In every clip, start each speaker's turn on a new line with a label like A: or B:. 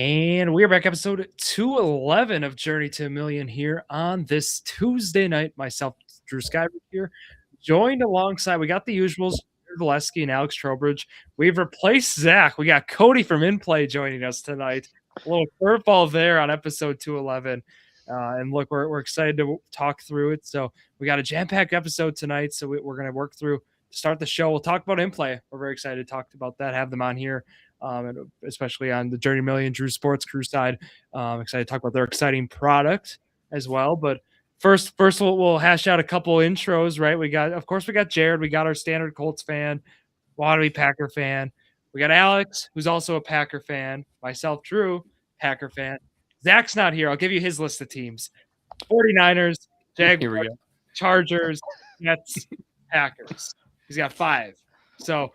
A: And we're back, episode 211 of Journey to a Million here on this Tuesday night. Myself, Drew Skyberg here, joined alongside, we got the usuals, Jared Valesky and Alex Trowbridge. We've replaced Zack. We got Cody from InPlay joining us tonight. A little curveball there on episode 211. And look, we're excited to talk through it. So we got a jam-packed episode tonight. So we're going to work through to start the show. We'll talk about InPlay. We're very excited to talk about that, have them on here. And especially on the Journey Million Drew Sports Crew side. Excited to talk about their exciting product as well. But first we'll hash out a couple intros, right? We got Jared. We got our standard Colts fan, wannabe Packer fan. We got Alex, who's also a Packer fan. Myself, Drew, Packer fan. Zach's not here. I'll give you his list of teams: 49ers, Jaguars, Chargers, Jets, Packers. He's got 5. So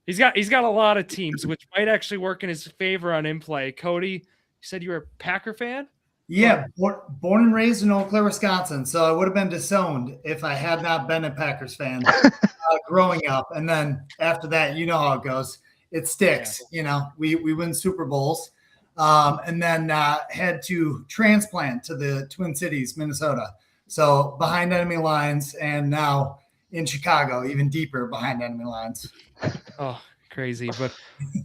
A: He's got a lot of teams, which might actually work in his favor on InPlay. Cody, you said you were a Packer fan?
B: Yeah, born and raised in Eau Claire, Wisconsin. So I would have been disowned if I had not been a Packers fan growing up. And then after that, you know how it goes. It sticks. Yeah. You know, we win Super Bowls, and then had to transplant to the Twin Cities, Minnesota. So behind enemy lines, and now in Chicago, even deeper behind enemy lines.
A: Oh, crazy. But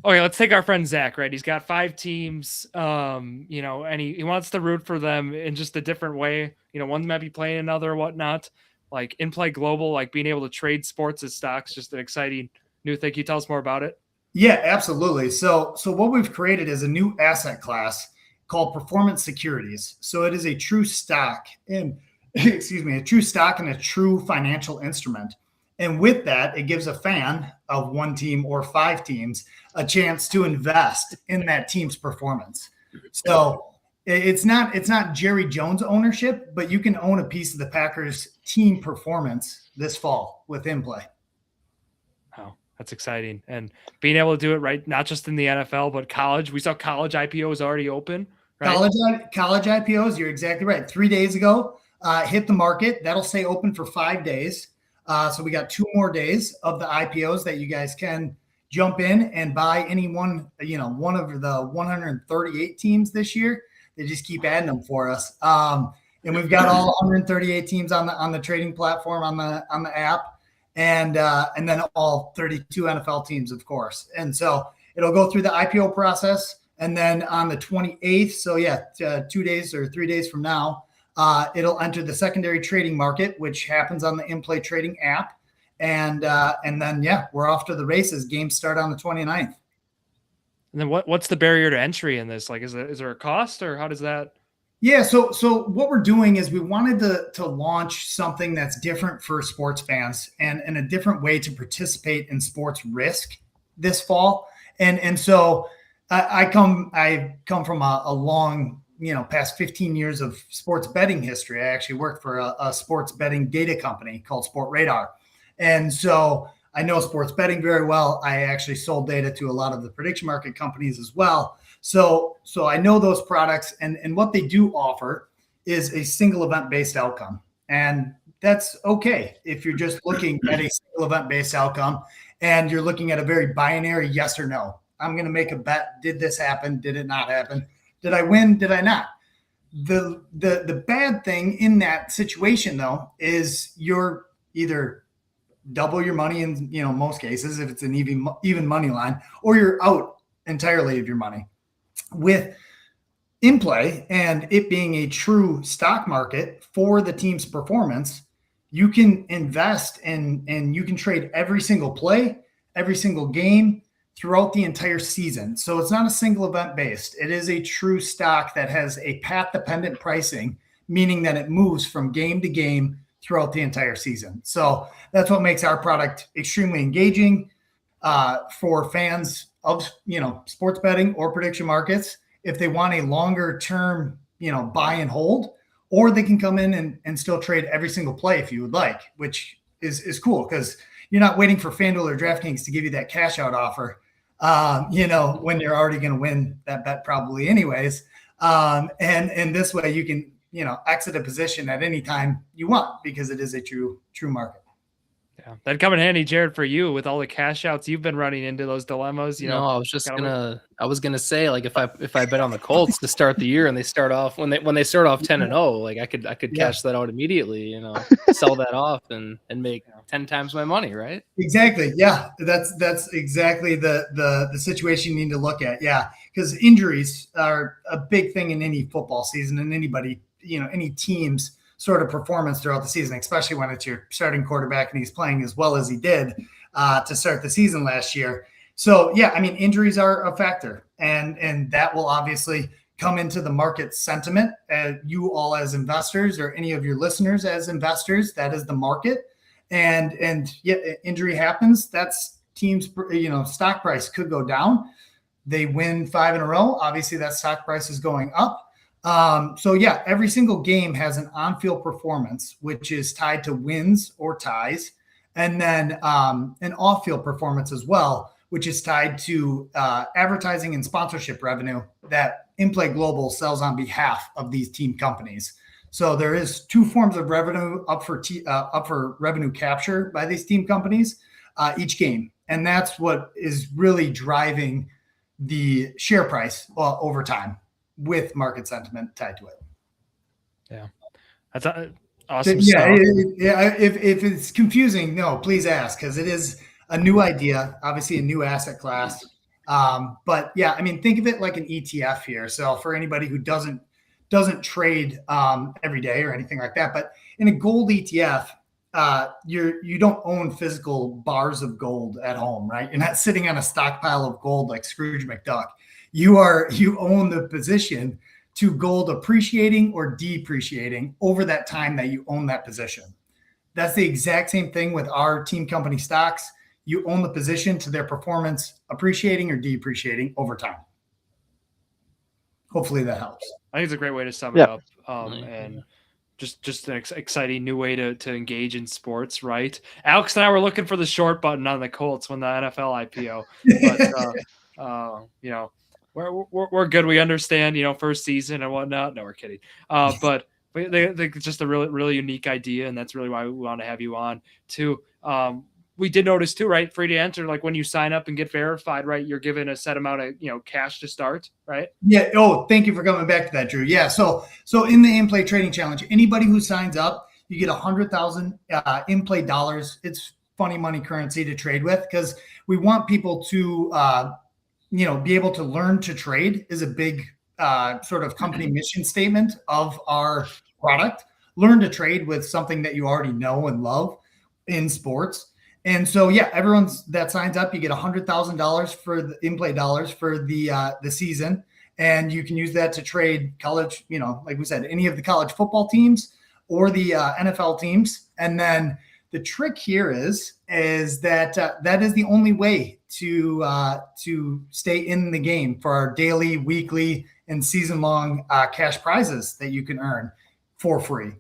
A: okay, let's take our friend Zack, right? He's got 5 teams, and he wants to root for them in just a different way. One might be playing another, whatnot. Like InPlay Global, like being able to trade sports as stocks, just an exciting new thing. Can you tell us more about it?
B: Yeah, absolutely. So what we've created is a new asset class called performance securities. So it is a true stock and a true stock and a true financial instrument. And with that, it gives a fan of one team or 5 teams a chance to invest in that team's performance. So it's not Jerry Jones ownership, but you can own a piece of the Packers team performance this fall with InPlay.
A: Oh, that's exciting. And being able to do it right, not just in the NFL, but college. We saw college IPOs already open. Right?
B: College IPOs, you're exactly right. 3 days ago, hit the market. That'll stay open for 5 days. So we got 2 more days of the IPOs that you guys can jump in and buy any one of the 138 teams this year. They just keep adding them for us. And we've got all 138 teams on the trading platform on the app, and then all 32 NFL teams, of course. And so it'll go through the IPO process, and then on the 28th, so 2 days or 3 days from now, it'll enter the secondary trading market, which happens on the InPlay trading app. And then, we're off to the races. Games start on the 29th.
A: And then what's the barrier to entry in this? Like, is there a cost, or how does that?
B: Yeah. So what we're doing is we wanted to launch something that's different for sports fans and a different way to participate in sports risk this fall. And so I come from a long, past 15 years of sports betting history. I actually worked for a sports betting data company called Sport Radar. And so I know sports betting very well. I actually sold data to a lot of the prediction market companies as well. So I know those products, and what they do offer is a single event-based outcome. And that's okay if you're just looking at a single event-based outcome and you're looking at a very binary yes or no. I'm going to make a bet. Did this happen? Did it not happen? Did I win? Did I not? The bad thing in that situation, though, is you're either double your money in most cases if it's an even money line, or you're out entirely of your money. With InPlay and it being a true stock market for the team's performance, you can invest and you can trade every single play, every single game throughout the entire season. So it's not a single event based. It is a true stock that has a path dependent pricing, meaning that it moves from game to game throughout the entire season. So that's what makes our product extremely engaging for fans of sports betting or prediction markets. If they want a longer term buy and hold, or they can come in and still trade every single play if you would like, which is cool because you're not waiting for FanDuel or DraftKings to give you that cash out offer when you're already going to win that bet probably anyways. And this way you can exit a position at any time you want because it is a true market.
A: Yeah, that'd come in handy, Jared, for you with all the cash outs you've been running into those dilemmas.
C: No,
A: Gotta
C: I was gonna say, like, if I bet on the Colts to start the year and they start off when they start off 10-0, like I could
B: Yeah.
C: cash that out immediately, sell that off and make 10 times my money, right?
B: Exactly. Yeah, that's exactly the situation you need to look at. Yeah, because injuries are a big thing in any football season and anybody, any team's sort of performance throughout the season, especially when it's your starting quarterback and he's playing as well as he did to start the season last year. So yeah, I mean, injuries are a factor, and that will obviously come into the market sentiment. You all as investors, or any of your listeners as investors, that is the market. And yeah, injury happens. That's teams, stock price could go down. They win 5 in a row. Obviously, that stock price is going up. So yeah, every single game has an on-field performance, which is tied to wins or ties, and then an off-field performance as well, which is tied to advertising and sponsorship revenue that InPlay Global sells on behalf of these team companies. So there is 2 forms of revenue up for revenue capture by these team companies each game, and that's what is really driving the share price over time, with market sentiment tied to it.
A: Yeah, that's awesome
B: Yeah,
A: stuff.
B: if it's confusing, no, please ask, because it is a new idea, obviously a new asset class. But yeah, I mean, think of it like an ETF here. So for anybody who doesn't trade every day or anything like that, but in a gold ETF, you don't own physical bars of gold at home, right? You're not sitting on a stockpile of gold like Scrooge McDuck. You own the position to gold appreciating or depreciating over that time that you own that position. That's the exact same thing with our team company stocks. You own the position to their performance appreciating or depreciating over time. Hopefully that helps.
A: I think it's a great way to sum it up. And just an exciting new way to engage in sports, right? Alex and I were looking for the short button on the Colts when the NFL IPO, but we're good. We understand, first season and whatnot. No, we're kidding. But they just a really unique idea, and that's really why we want to have you on too. We did notice too, right? Free to enter, like when you sign up and get verified, right? You're given a set amount of cash to start, right?
B: Yeah. Oh, thank you for coming back to that, Drew. Yeah. So in the InPlay Trading Challenge, anybody who signs up, you get 100,000 InPlay dollars. It's funny money currency to trade with, because we want people to be able to learn to trade. Is a big sort of company mission statement of our product. Learn to trade with something that you already know and love in sports. And so, yeah, everyone that signs up, you get $100,000 for the InPlay dollars for the season, and you can use that to trade college. Like we said, any of the college football teams or the NFL teams. And then the trick here is that that is the only way to stay in the game for our daily, weekly, and season-long cash prizes that you can earn for free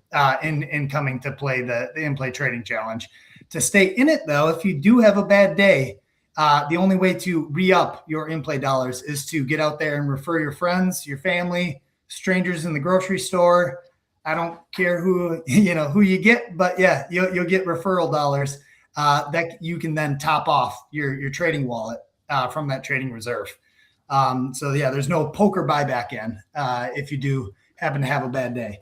B: in coming to play the InPlay Trading Challenge. To stay in it, though, if you do have a bad day, the only way to re-up your InPlay dollars is to get out there and refer your friends, your family, strangers in the grocery store. I don't care who you get, but yeah, you'll get referral dollars that you can then top off your trading wallet from that trading reserve. So yeah, there's no poker buyback in if you do happen to have a bad day.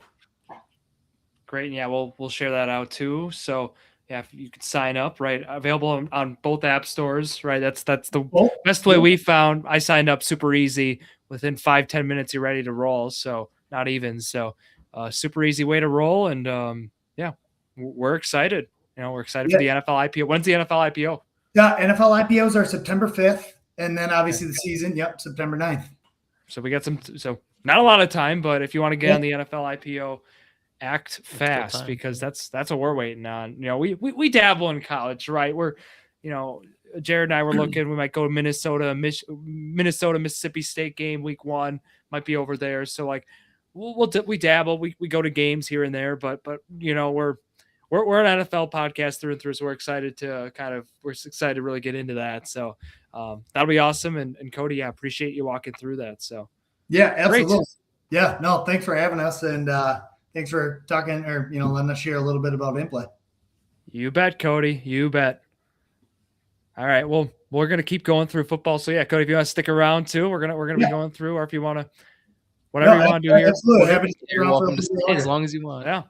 A: Great. Yeah, we'll share that out too. So yeah, if you could sign up, right? Available on both app stores, right? That's the best way we found. I signed up super easy. Within 5-10 minutes, you're ready to roll. So not even. So super easy way to roll. And yeah, we're excited. We're excited for the NFL IPO. When's the NFL IPO?
B: Yeah, NFL IPOs are September 5th. And then obviously the season, September 9th.
A: So we got so not a lot of time, but if you want to get on the NFL IPO, act fast, because that's what we're waiting on. We dabble in college, right? We're, Jared and I were looking. We might go to Minnesota, Mississippi State game week 1 might be over there. So like, we dabble. We go to games here and there, but we're an NFL podcast through and through. So we're excited to really get into that. So that'll be awesome. And Cody, I appreciate you walking through that. So
B: yeah, absolutely.
A: Great.
B: Yeah, no, thanks for having us, and thanks for talking, or letting us share a little bit about InPlay.
A: You bet, Cody. You bet. All right. Well, we're gonna keep going through football. So yeah, Cody, if you want to stick around too, we're gonna be going through, or if you want to, whatever you want to do here.
B: Absolutely. Happy to stick
C: You're
B: around for a
C: welcome to
B: little
C: stay
B: bit
C: as long as you want.
A: Yeah,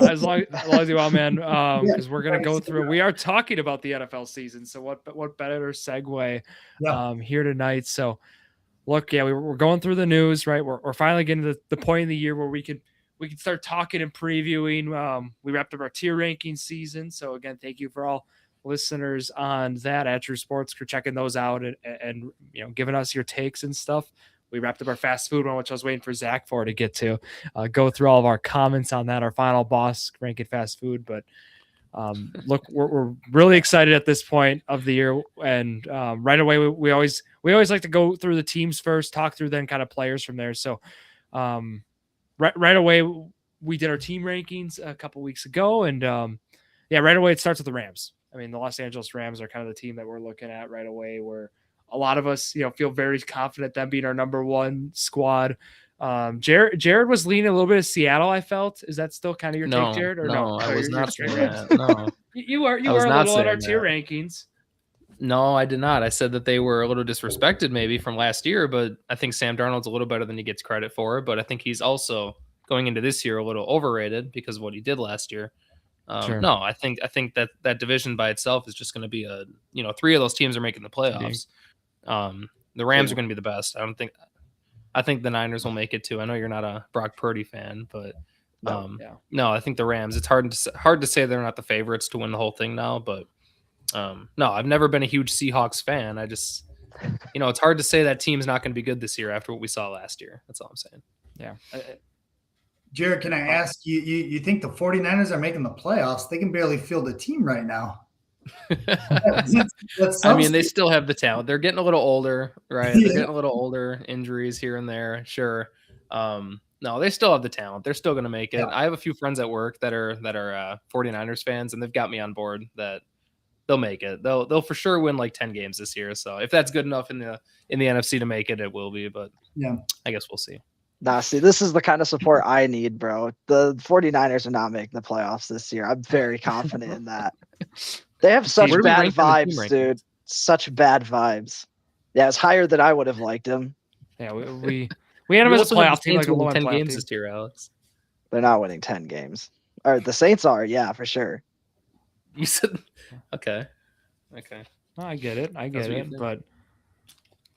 A: as long as you want, man. Because we're gonna go through. We are talking about the NFL season, so what better segue here tonight? So, look, yeah, we're going through the news, right? We're finally getting to the point in the year where we can start talking and previewing. We wrapped up our tier ranking season, so again, thank you for all listeners on that at True Sports for checking those out and giving us your takes and stuff. We wrapped up our fast food one, which I was waiting for Zack to get to go through all of our comments on that, our final boss ranking fast food. But look, we're really excited at this point of the year. And right away, we always like to go through the teams first, talk through then kind of players from there. So right away, we did our team rankings a couple weeks ago. And right away, it starts with the Rams. I mean, the Los Angeles Rams are kind of the team that we're looking at right away, where a lot of us, feel very confident them being our number one squad. Jared was leaning a little bit of Seattle. I felt. Is that still kind of your take, Jared? Or no?
C: I was not saying that. No,
A: you are a little on our tier rankings.
C: No, I did not. I said that they were a little disrespected maybe from last year, but I think Sam Darnold's a little better than he gets credit for. But I think he's also going into this year a little overrated because of what he did last year.
A: Sure.
C: No, I think that division by itself is just going to be three of those teams are making the playoffs. The Rams are going to be the best. I think the Niners will make it too. I know you're not a Brock Purdy fan, but no, I think the Rams. It's hard to say they're not the favorites to win the whole thing now, but no, I've never been a huge Seahawks fan. I just, it's hard to say that team's not going to be good this year after what we saw last year. That's all I'm saying.
A: Yeah.
B: Jared, can I ask you, you think the 49ers are making the playoffs? They can barely field a team right now.
C: I mean, they still have the talent. They're getting a little older, right? They're getting a little older, injuries here and there. Sure. No, they still have the talent. They're still going to make it. Yeah. I have a few friends at work that are 49ers fans, and they've got me on board that they'll make it. They'll for sure win like 10 games this year. So if that's good enough in the NFC to make it, it will be. But yeah, I guess we'll see.
D: Nah, see, this is the kind of support I need, bro. The 49ers are not making the playoffs this year. I'm very confident in that. They have such bad vibes, dude. Such bad vibes. Yeah, it's higher than I would have liked him.
A: Yeah, we had him as a playoff team, like a low
C: 10 games this year, Alex.
D: They're not winning 10 games. Or the Saints are, yeah, for sure.
C: You said okay.
A: Well, I get it,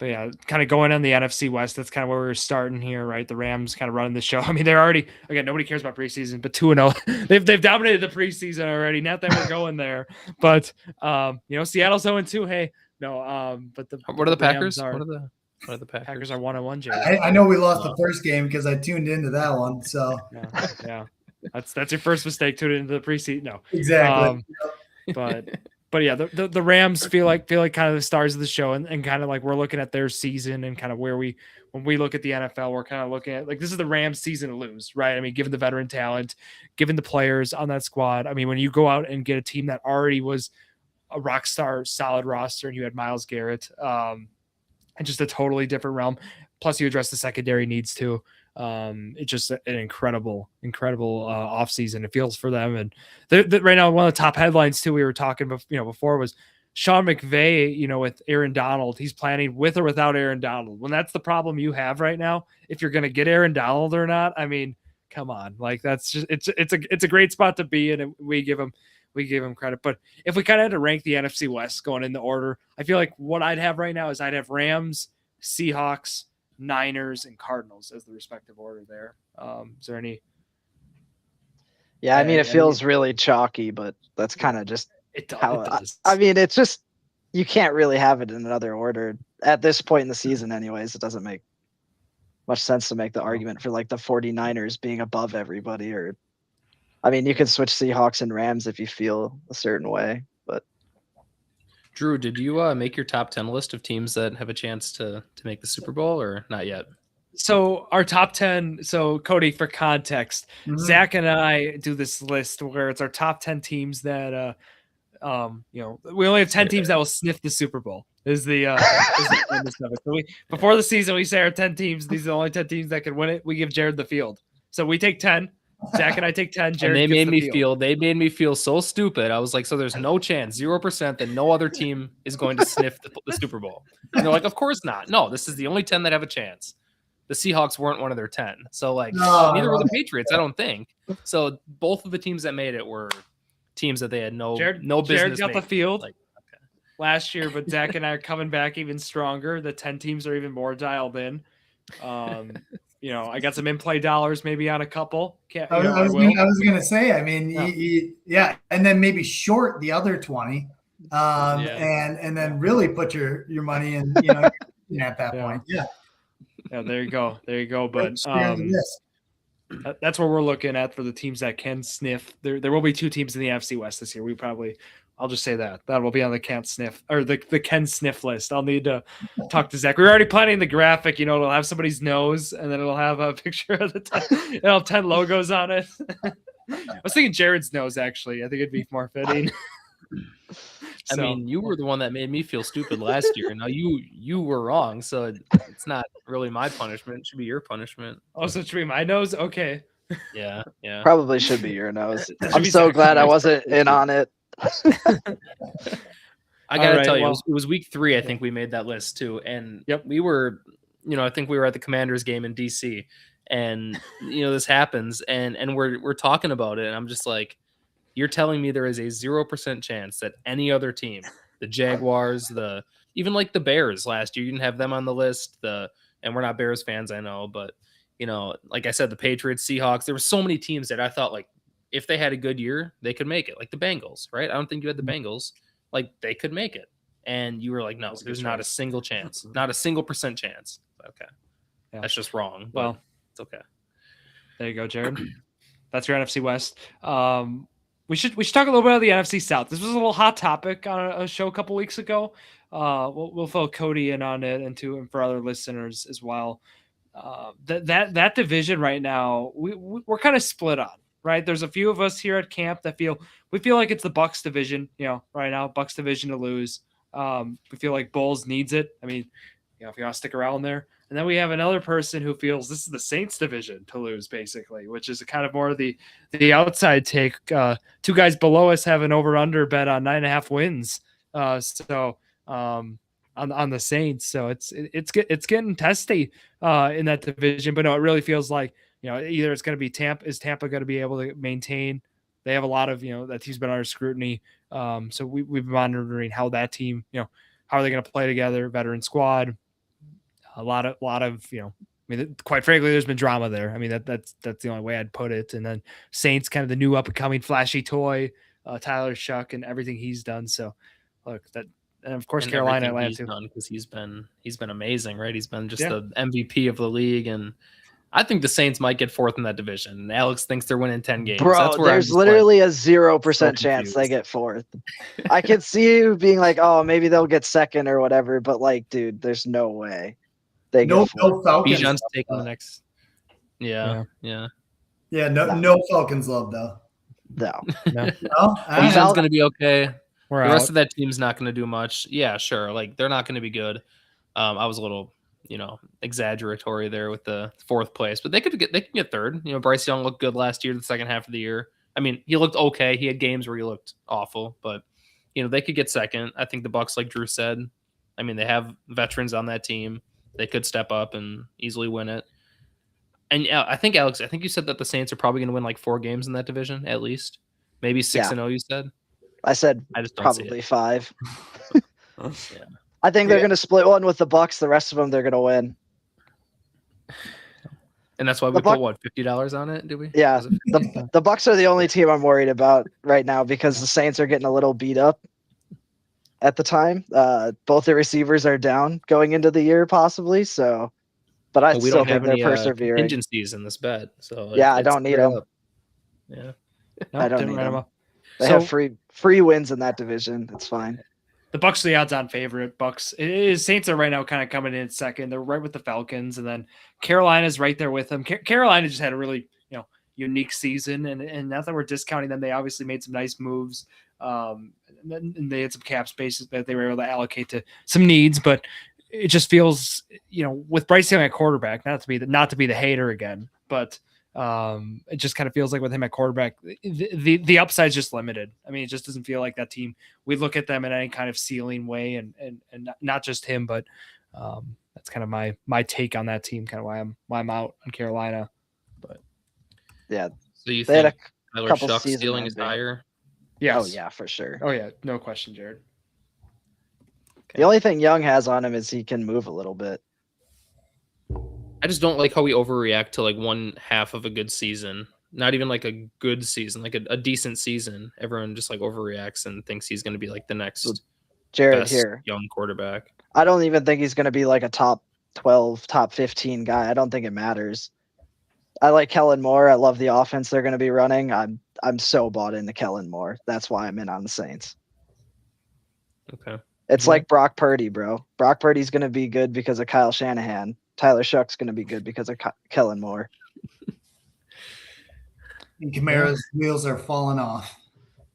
A: but yeah, kind of going on the NFC West. That's kind of where we're starting here, right? The Rams kind of running the show. I mean, they're already nobody cares about preseason, but 2-0. They've dominated the preseason already. Not that we're going there, but Seattle's 0-2. Hey, no, but
C: what are the Packers? What are the Packers?
A: Packers are 1-1. Jay.
B: I know we lost the first game because I tuned into that one. So
A: yeah. That's your first mistake. Tuned into the preseason. No,
B: exactly.
A: But yeah, the Rams feel like kind of the stars of the show, and kind of like we're looking at their season and kind of when we look at the NFL, we're kind of looking at like this is the Rams season to lose, right? I mean, given the veteran talent, given the players on that squad. I mean, when you go out and get a team that already was a rock star solid roster and you had Myles Garrett, and just a totally different realm. Plus you address the secondary needs too. It's just an incredible offseason. It feels for them. And right now, one of the top headlines too, we were talking before was Sean McVay, with Aaron Donald. He's planning with or without Aaron Donald. When that's the problem you have right now, if you're going to get Aaron Donald or not, I mean, come on, like that's just, it's a great spot to be in. And we give him credit. But if we kind of had to rank the NFC West going in the order, I feel like what I'd have right now is I'd have Rams, Seahawks, Niners, and Cardinals as the respective order there. Is there any?
D: Yeah, I mean, it feels really chalky, but that's kind of just how it does. I mean, it's just you can't really have it in another order at this point in the season anyways. It doesn't make much sense to make the argument for like the 49ers being above everybody. Or I mean, you could switch Seahawks and Rams if you feel a certain way. But
C: Drew, did you make your top 10 list of teams that have a chance to make the Super Bowl or not yet?
A: So our top 10. So Cody, for context, Zack and I do this list where it's our top 10 teams that, we only have 10 teams that will sniff the Super Bowl. Is the so before the season we say our 10 teams. These are the only 10 teams that can win it. We give Jared the field. So we take 10. Zach and I take 10.
C: And
A: Jared
C: they
A: gets
C: made
A: the
C: me
A: field.
C: feel. They made me feel so stupid. I was like, so there's no chance, 0% that no other team is going to sniff the Super Bowl. And they're like, of course not. No, this is the only 10 that have a chance. The Seahawks weren't one of their 10. So like, neither were the Patriots, I don't think. So both of the teams that made it were teams that they had no business.
A: Jared got the
C: making.
A: field
C: Like,
A: last year, but Zach and I are coming back even stronger. The 10 teams are even more dialed in. I got some in-play dollars maybe on a couple.
B: I was gonna say, I mean, yeah, and then maybe short the other 20, and then really put your money in, at that point. Yeah,
A: there you go. But that's what we're looking at for the teams that can sniff. There will be 2 teams in the NFC West this year. I'll just say that will be on the can't sniff or the can sniff list. I'll need to talk to Zach. We're already planning the graphic. It'll have somebody's nose, and then it'll have a picture of the 10. It'll have 10 logos on it. I was thinking Jared's nose, actually. I think it'd be more fitting.
C: I mean, you were the one that made me feel stupid last year. Now you were wrong, so it's not really my punishment. It should be your punishment.
A: Oh, so it should be my nose? Okay.
C: Yeah.
D: Probably should be your nose. I'm so glad I wasn't in on it.
C: I gotta tell you, it was week 3. I think we made that list too, and we were, I think we were at the Commanders game in DC, and this happens, and we're talking about it, and I'm just like, you're telling me there is a 0% chance that any other team, the Jaguars, even like the Bears last year, you didn't have them on the list, and we're not Bears fans, I know, but like I said, the Patriots, Seahawks, there were so many teams that I thought like, if they had a good year, they could make it. Like the Bengals, right? I don't think you had the Bengals. Like they could make it. And you were like, no, there's not a single chance. Not a single % chance. Okay. Yeah. That's just wrong. Well, it's okay.
A: There you go, Jared. That's your NFC West. We should talk a little bit about the NFC South. This was a little hot topic on a show a couple weeks ago. We'll fill Cody in on it and for other listeners as well. That division right now, we're kind of split on. Right, there's a few of us here at camp that feel like it's the Bucs division. Right now, Bucs division to lose. We feel like Bulls needs it. I mean, if you want to stick around there. And then we have another person who feels this is the Saints division to lose, basically, which is kind of more of the outside take. 2 guys below us have an over/under bet on 9.5 wins. On the Saints, so it's getting testy in that division. But no, it really feels like. Either it's going to be Tampa. Is Tampa going to be able to maintain? They have a lot of, that team's been under scrutiny. So we've been monitoring how that team, how are they going to play together? Veteran squad, a lot of, quite frankly, there's been drama there. I mean, that's the only way I'd put it. And then Saints, kind of the new up and coming flashy toy, Tyler Shuck and everything he's done. So look, and of course, Carolina, Atlanta too,
C: because he's been amazing, right? He's been just the MVP of the league, and I think the Saints might get 4th in that division. And Alex thinks they're winning 10 games.
D: Bro,
C: that's where
D: there's literally a 0% chance they get 4th. I could see you being like, oh, maybe they'll get 2nd or whatever. But like, dude, there's no way they get 4th.
C: Bijan's taking the next. Yeah.
B: No Falcons love though.
D: No.
C: Bijan's going to be okay. The rest
A: out.
C: of that team's not going to do much. Yeah, sure. Like they're not going to be good. I was a little, exaggeratory there with the 4th place, but they can get 3rd. Bryce Young looked good last year, the second half of the year. I mean, he looked okay. He had games where he looked awful, but they could get 2nd. I think the Bucs, like Drew said, I mean, they have veterans on that team. They could step up and easily win it. And I think Alex, you said that the Saints are probably going to win like 4 games in that division at least, maybe 6-0. You said.
D: I said
C: I just don't
D: probably 5.
C: Yeah.
D: I think they're going to split one with the Bucs. The rest of them, they're going to win.
C: And that's why we put $50 on it, do we?
D: Yeah. The Bucs are the only team I'm worried about right now because the Saints are getting a little beat up at the time. Both their receivers are down going into the year, possibly. So, but I still think they're persevering.
C: Contingencies in this bet, so
D: I don't need them.
C: Yeah,
D: I don't need them. They have free wins in that division. It's fine.
A: The Bucs are the odds-on favorite. Saints are right now kind of coming in 2nd. They're right with the Falcons, and then Carolina's right there with them. Carolina just had a really unique season, and not that we're discounting them, they obviously made some nice moves. And they had some cap spaces that they were able to allocate to some needs, but it just feels with Bryce Young at quarterback, not to be the hater again, but It just kind of feels like with him at quarterback, the upside is just limited. I mean, it just doesn't feel like that team. We look at them in any kind of ceiling way, and not just him, but that's kind of my take on that team. Kind of why I'm out on Carolina. But
D: yeah,
C: so you think Tyler Shuck's ceiling is higher?
A: Yes.
D: Oh yeah, for sure.
A: Oh yeah, no question, Jared.
D: The only thing Young has on him is he can move a little bit.
C: I just don't like how we overreact to like one half of a good season. Not even like a good season, like a decent season. Everyone just like overreacts and thinks he's going to be like the next
D: Jared
C: best
D: here.
C: young quarterback.
D: I don't even think he's going to be like a top 12, top 15 guy. I don't think it matters. I like Kellen Moore. I love the offense they're going to be running. I'm so bought into Kellen Moore. That's why I'm in on the Saints.
C: Okay.
D: It's like Brock Purdy, bro. Brock Purdy's going to be good because of Kyle Shanahan. Tyler Shuck's going to be good because of Kellen Moore.
B: And Kamara's wheels are falling off.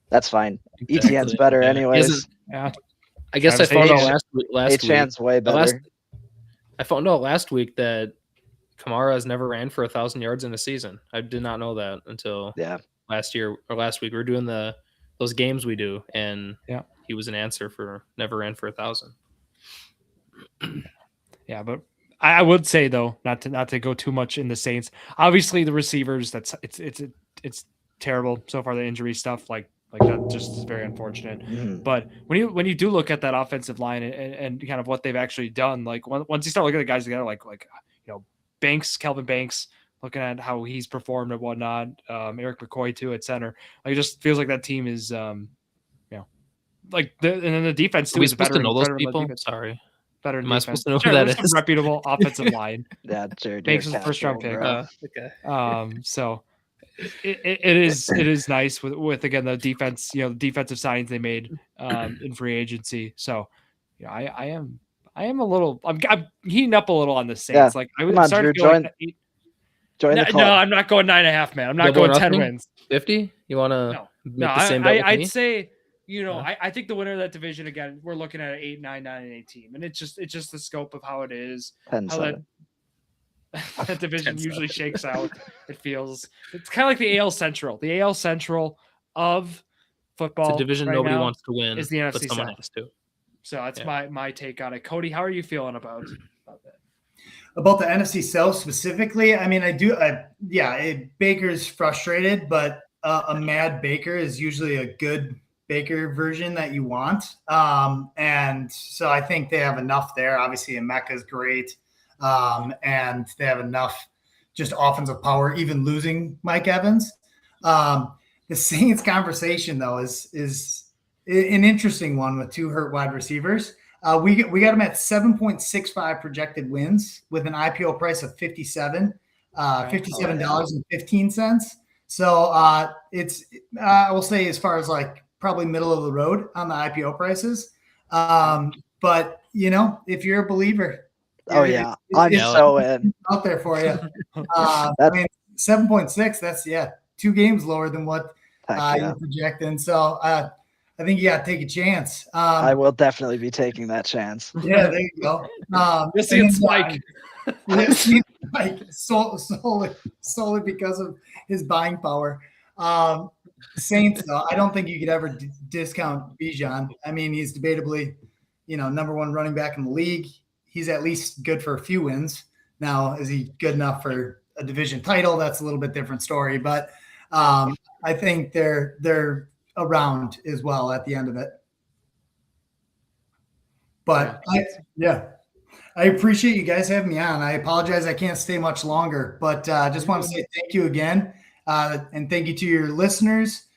D: That's fine. ETN's better anyways.
A: Yeah.
C: I guess I found out last week.
D: H-Chan's way better.
C: I found out last week that Kamara has never ran for 1,000 yards in a season. I did not know that until last week. We were doing those games we do, and he was an answer for never ran for 1,000.
A: Yeah, but I would say though, not to go too much in the Saints. Obviously, the receivers, it's terrible so far. The injury stuff, like that, just is very unfortunate.
D: Mm-hmm.
A: But when you do look at that offensive line and kind of what they've actually done, like once you start looking at the guys together, like Banks, Kelvin Banks, looking at how he's performed and whatnot, Eric McCoy too at center, like it just feels like that team is, and then the defense too.
C: Are we
A: is
C: supposed to know those people? Sorry. Better Am I supposed to know who that is?
A: Some reputable offensive line.
D: Yeah, Jared
A: Banks is a first round pick.
C: Okay.
A: So it is nice with again the defense, the defensive signings they made in free agency. So I am a little I'm heating up a little on the Saints.
D: Yeah.
A: Like I was starting to feel like
D: join the club.
A: No, I'm not going 9.5, man. I'm not going 10 wins.
C: 50? You want to make the same?
A: I'd say. I think the winner of that division, again, we're looking at an 8, 9, 9, and 8 team. And it's just the scope of how it is.
D: 10,
A: how that division usually shakes out. It feels it's kind of like the AL Central. The AL Central of football.
C: It's a division nobody wants to win.
A: Is the NFC
C: South.
A: Has to. So that's my take on it. Cody, how are you feeling about that?
B: About the NFC South specifically, I mean, Baker's frustrated, but a mad Baker is usually a good Baker version that you want. And so I think they have enough there. Obviously, Emeka is great. And they have enough just offensive power, even losing Mike Evans. The Saints conversation, though, is an interesting one with two hurt wide receivers. We got them at 7.65 projected wins with an IPO price of $57.15. So it's I will say as far as like probably middle of the road on the IPO prices. But if you're a believer,
D: I'm so in
B: out there for you. I mean, 7.6, that's 2 games lower than what you're projecting. So I think you got to take a chance.
D: I will definitely be taking that chance.
B: Yeah, there you go.
A: You'll see it spike.
B: Solely because of his buying power. Saints, though, I don't think you could ever discount Bijan. I mean, he's debatably, number 1 running back in the league. He's at least good for a few wins. Now, is he good enough for a division title? That's a little bit different story. But I think they're around as well at the end of it. But I appreciate you guys having me on. I apologize I can't stay much longer, but just want to say thank you again. And thank you to your listeners.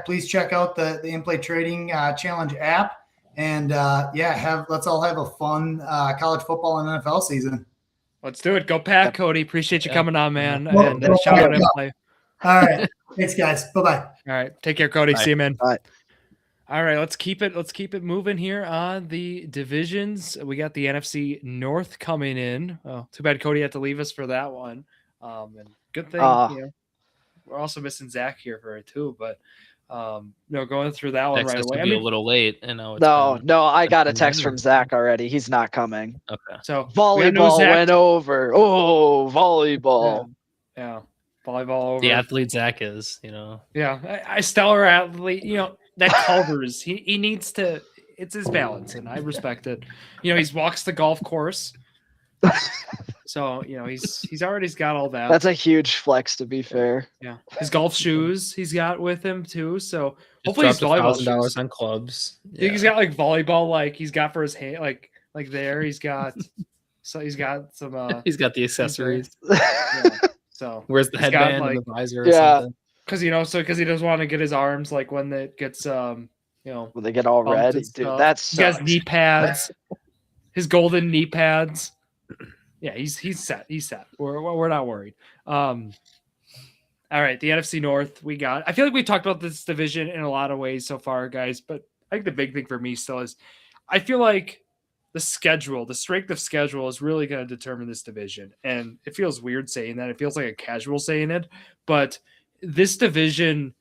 B: Please check out the InPlay Trading Challenge app. And let's all have a fun college football and NFL season.
A: Let's do it. Go Pack, Cody. Appreciate you coming on, man. And shout out InPlay.
B: All right. Thanks, guys. Bye-bye.
A: All right. Take care, Cody.
C: Bye.
A: See you, man.
D: Bye.
A: All right, let's keep it moving here on the divisions. We got the NFC North coming in. Oh, too bad Cody had to leave us for that one. And good thing, we're also missing Zack here for it too. But going through that one right away.
C: A little late, and now
D: no, I got a text from Zack already. He's not coming.
C: Okay.
A: So
D: volleyball went over. Oh, volleyball.
A: Yeah. volleyball over.
C: The athlete Zack is,
A: Yeah, I stellar athlete. That Culver's. He needs to. It's his balance, and I respect it. He's walks the golf course. So he's already got all that.
D: That's a huge flex, to be fair.
A: Yeah, his golf shoes he's got with him too. So
C: Just
A: hopefully his volleyball
C: $1,000
A: shoes.
C: on clubs.
A: Yeah. He's got like volleyball, like he's got for his hand, like there. He's got he's got some.
C: He's got the accessories.
A: Yeah. So
C: where's the headband and the visor? Or something?
A: Because because he doesn't want to get his arms like when it gets
D: when they get all red. Dude, that's
A: he has knee pads. His golden knee pads. Yeah, he's set. He's set. We're not worried. All right, the NFC North we got. I feel like we talked about this division in a lot of ways so far, guys. But I think the big thing for me still is, I feel like the strength of schedule is really going to determine this division. And it feels weird saying that. It feels like a casual saying it, but this division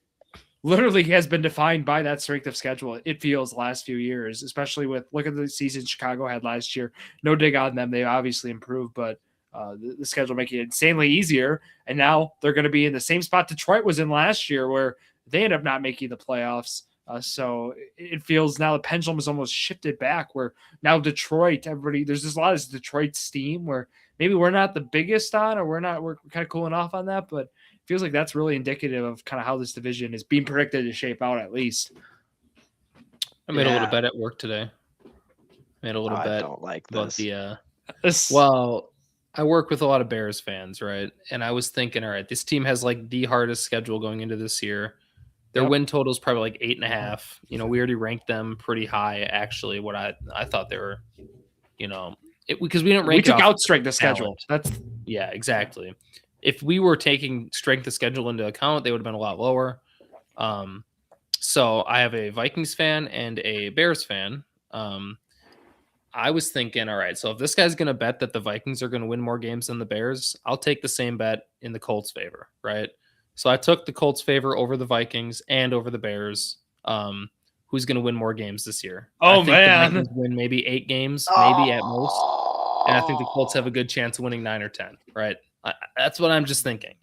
A: literally has been defined by that strength of schedule. It feels the last few years, especially with look at the season Chicago had last year. No dig on them. They obviously improved, but the schedule making it insanely easier. And now they're going to be in the same spot Detroit was in last year, where they end up not making the playoffs. So it feels now the pendulum is almost shifted back, where now Detroit, there's just a lot of Detroit steam where maybe we're not the biggest on, or we're kind of cooling off on that, but feels like that's really indicative of kind of how this division is being predicted to shape out, at least.
C: I made a little bet at work today. I don't
D: like
C: about
D: this.
C: Well, I work with a lot of Bears fans, right? And I was thinking, all right, this team has like the hardest schedule going into this year. Their win total is probably like 8.5. We already ranked them pretty high, actually. What I thought they were, because we didn't rank.
A: We took out strength of schedule.
C: Yeah, exactly. If we were taking strength of schedule into account, they would have been a lot lower. So I have a Vikings fan and a Bears fan. I was thinking, all right, so if this guy's going to bet that the Vikings are going to win more games than the Bears, I'll take the same bet in the Colts' favor, right? So I took the Colts' favor over the Vikings and over the Bears. Who's going to win more games this year?
A: Oh,
C: I think
A: man.
C: the Vikings win maybe 8 games, maybe at most. And I think the Colts have a good chance of winning 9 or 10, right? That's what I'm just thinking.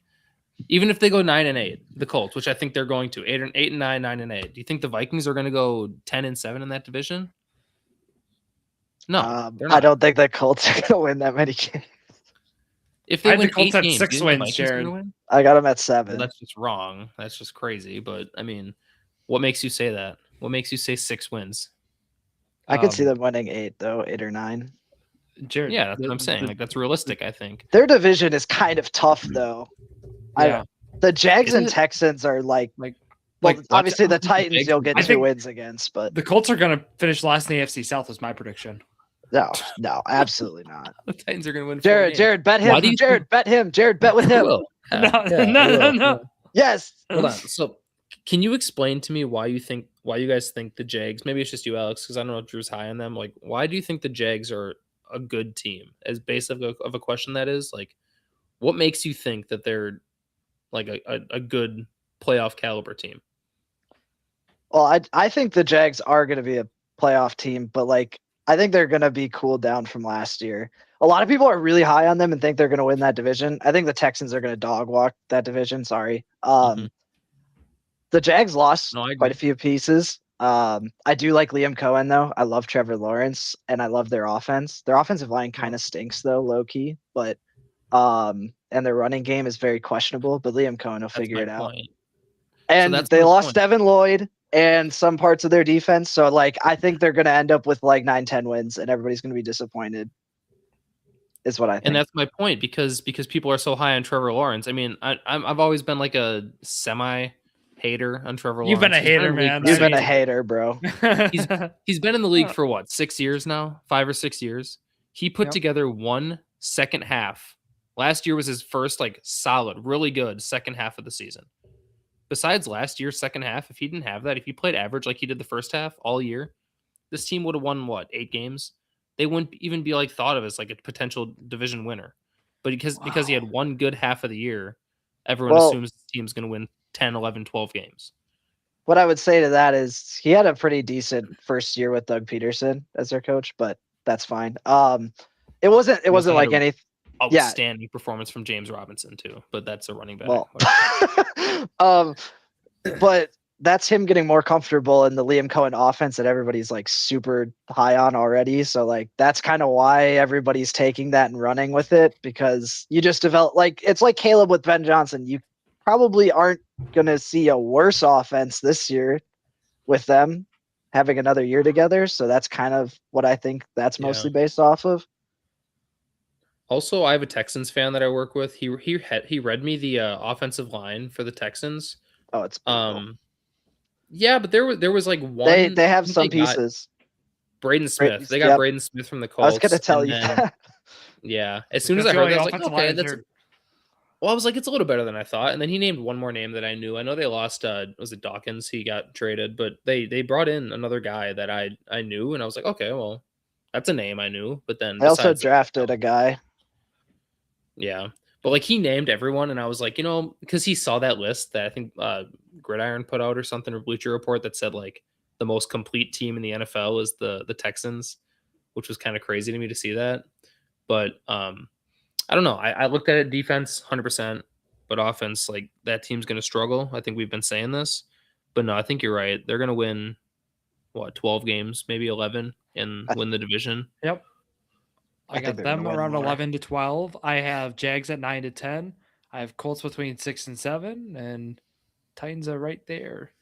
C: Even if they go 9-8, the Colts, which I think they're going to 8-9, 9-8. Do you think the Vikings are going to go 10-7 in that division? No,
D: I don't think the Colts are going to win that many games.
C: If they win
A: the Colts
C: 8
A: had
C: games,
A: 6 wins, Jared.
D: I got them at 7.
C: Well, that's just wrong. That's just crazy. But I mean, what makes you say that? What makes you say 6 wins?
D: I could see them winning 8 though, 8 or 9.
A: Jared,
C: yeah, that's what I'm saying. Like that's realistic, I think.
D: Their division is kind of tough though.
A: Yeah.
D: The Jags and Texans are like obviously the Titans you'll get 2 wins against, but
A: the Colts are going to finish last in the AFC South is my prediction.
D: No, absolutely not.
C: The Titans are going to win.
D: Jared, bet him. Bet him. Jared, bet with him.
A: No.
D: Yes.
C: Hold on. So, can you explain to me why you guys think the Jags? Maybe it's just you, Alex, because I don't know if Drew's high on them. Like, why do you think the Jags are a good team? As basic of a question that is, like, what makes you think that they're like a good playoff caliber team?
D: Well, I think the Jags are going to be a playoff team, but like I think they're going to be cooled down from last year. A lot of people are really high on them and think they're going to win that division. I think the Texans are going to dog walk that division. Sorry. The Jags lost quite a few pieces. I do like Liam Cohen though. I love Trevor Lawrence and I love their offense. Their offensive line kind of stinks though, low key, but and their running game is very questionable, but Liam Cohen will figure it out. And they lost Devin Lloyd and some parts of their defense. So like, I think they're going to end up with like 9-10 wins and everybody's going to be disappointed is what I think.
C: And that's my point because people are so high on Trevor Lawrence. I mean, I've always been like a semi hater on Trevor Lawrence.
A: You've been a hater, man.
D: You've been a hater, bro.
C: He's been in the league for what, 6 years now? 5 or 6 years. He put together one second half. Last year was his first like solid, really good second half of the season. Besides last year's second half, if he didn't have that, if he played average like he did the first half all year, this team would have won, 8 games? They wouldn't even be like thought of as like a potential division winner. But because he had one good half of the year, everyone assumes the team's going to win 10, 11, 12 games.
D: What I would say to that is he had a pretty decent first year with Doug Peterson as their coach, but that's fine. It wasn't like anything.
C: outstanding performance from James Robinson too, but that's a running back.
D: Well, but that's him getting more comfortable in the Liam Cohen offense that everybody's like super high on already. So like that's kind of why everybody's taking that and running with it, because you just develop like it's like Caleb with Ben Johnson. You probably aren't gonna see a worse offense this year with them having another year together. So that's kind of what I think that's mostly based off of.
C: Also, I have a Texans fan that I work with. He read me the offensive line for the Texans.
D: Oh, it's brutal.
C: Yeah, but there was like one.
D: They have some pieces.
C: Braden Smith. They got Braden Smith from the Colts.
D: I was gonna tell you that.
C: Yeah. As soon as I heard that, I was like, okay, well, I was like, it's a little better than I thought. And then he named one more name that I knew. I know they lost was it Dawkins? He got traded, but they brought in another guy that I knew, and I was like, okay, well, that's a name I knew. But then
D: they also drafted a guy.
C: Yeah. But like he named everyone, and I was like, because he saw that list that I think Gridiron put out or something, or Bleacher Report, that said like the most complete team in the NFL is the Texans, which was kind of crazy to me to see that. But I don't know. I looked at it, defense 100%, but offense, like that team's going to struggle. I think we've been saying this, but no, I think you're right. They're going to win 12 games, maybe 11, and win the division.
A: Yep. I got them around 11 to 12. I have Jags at 9 to 10. I have Colts between 6 and 7, and Titans are right there.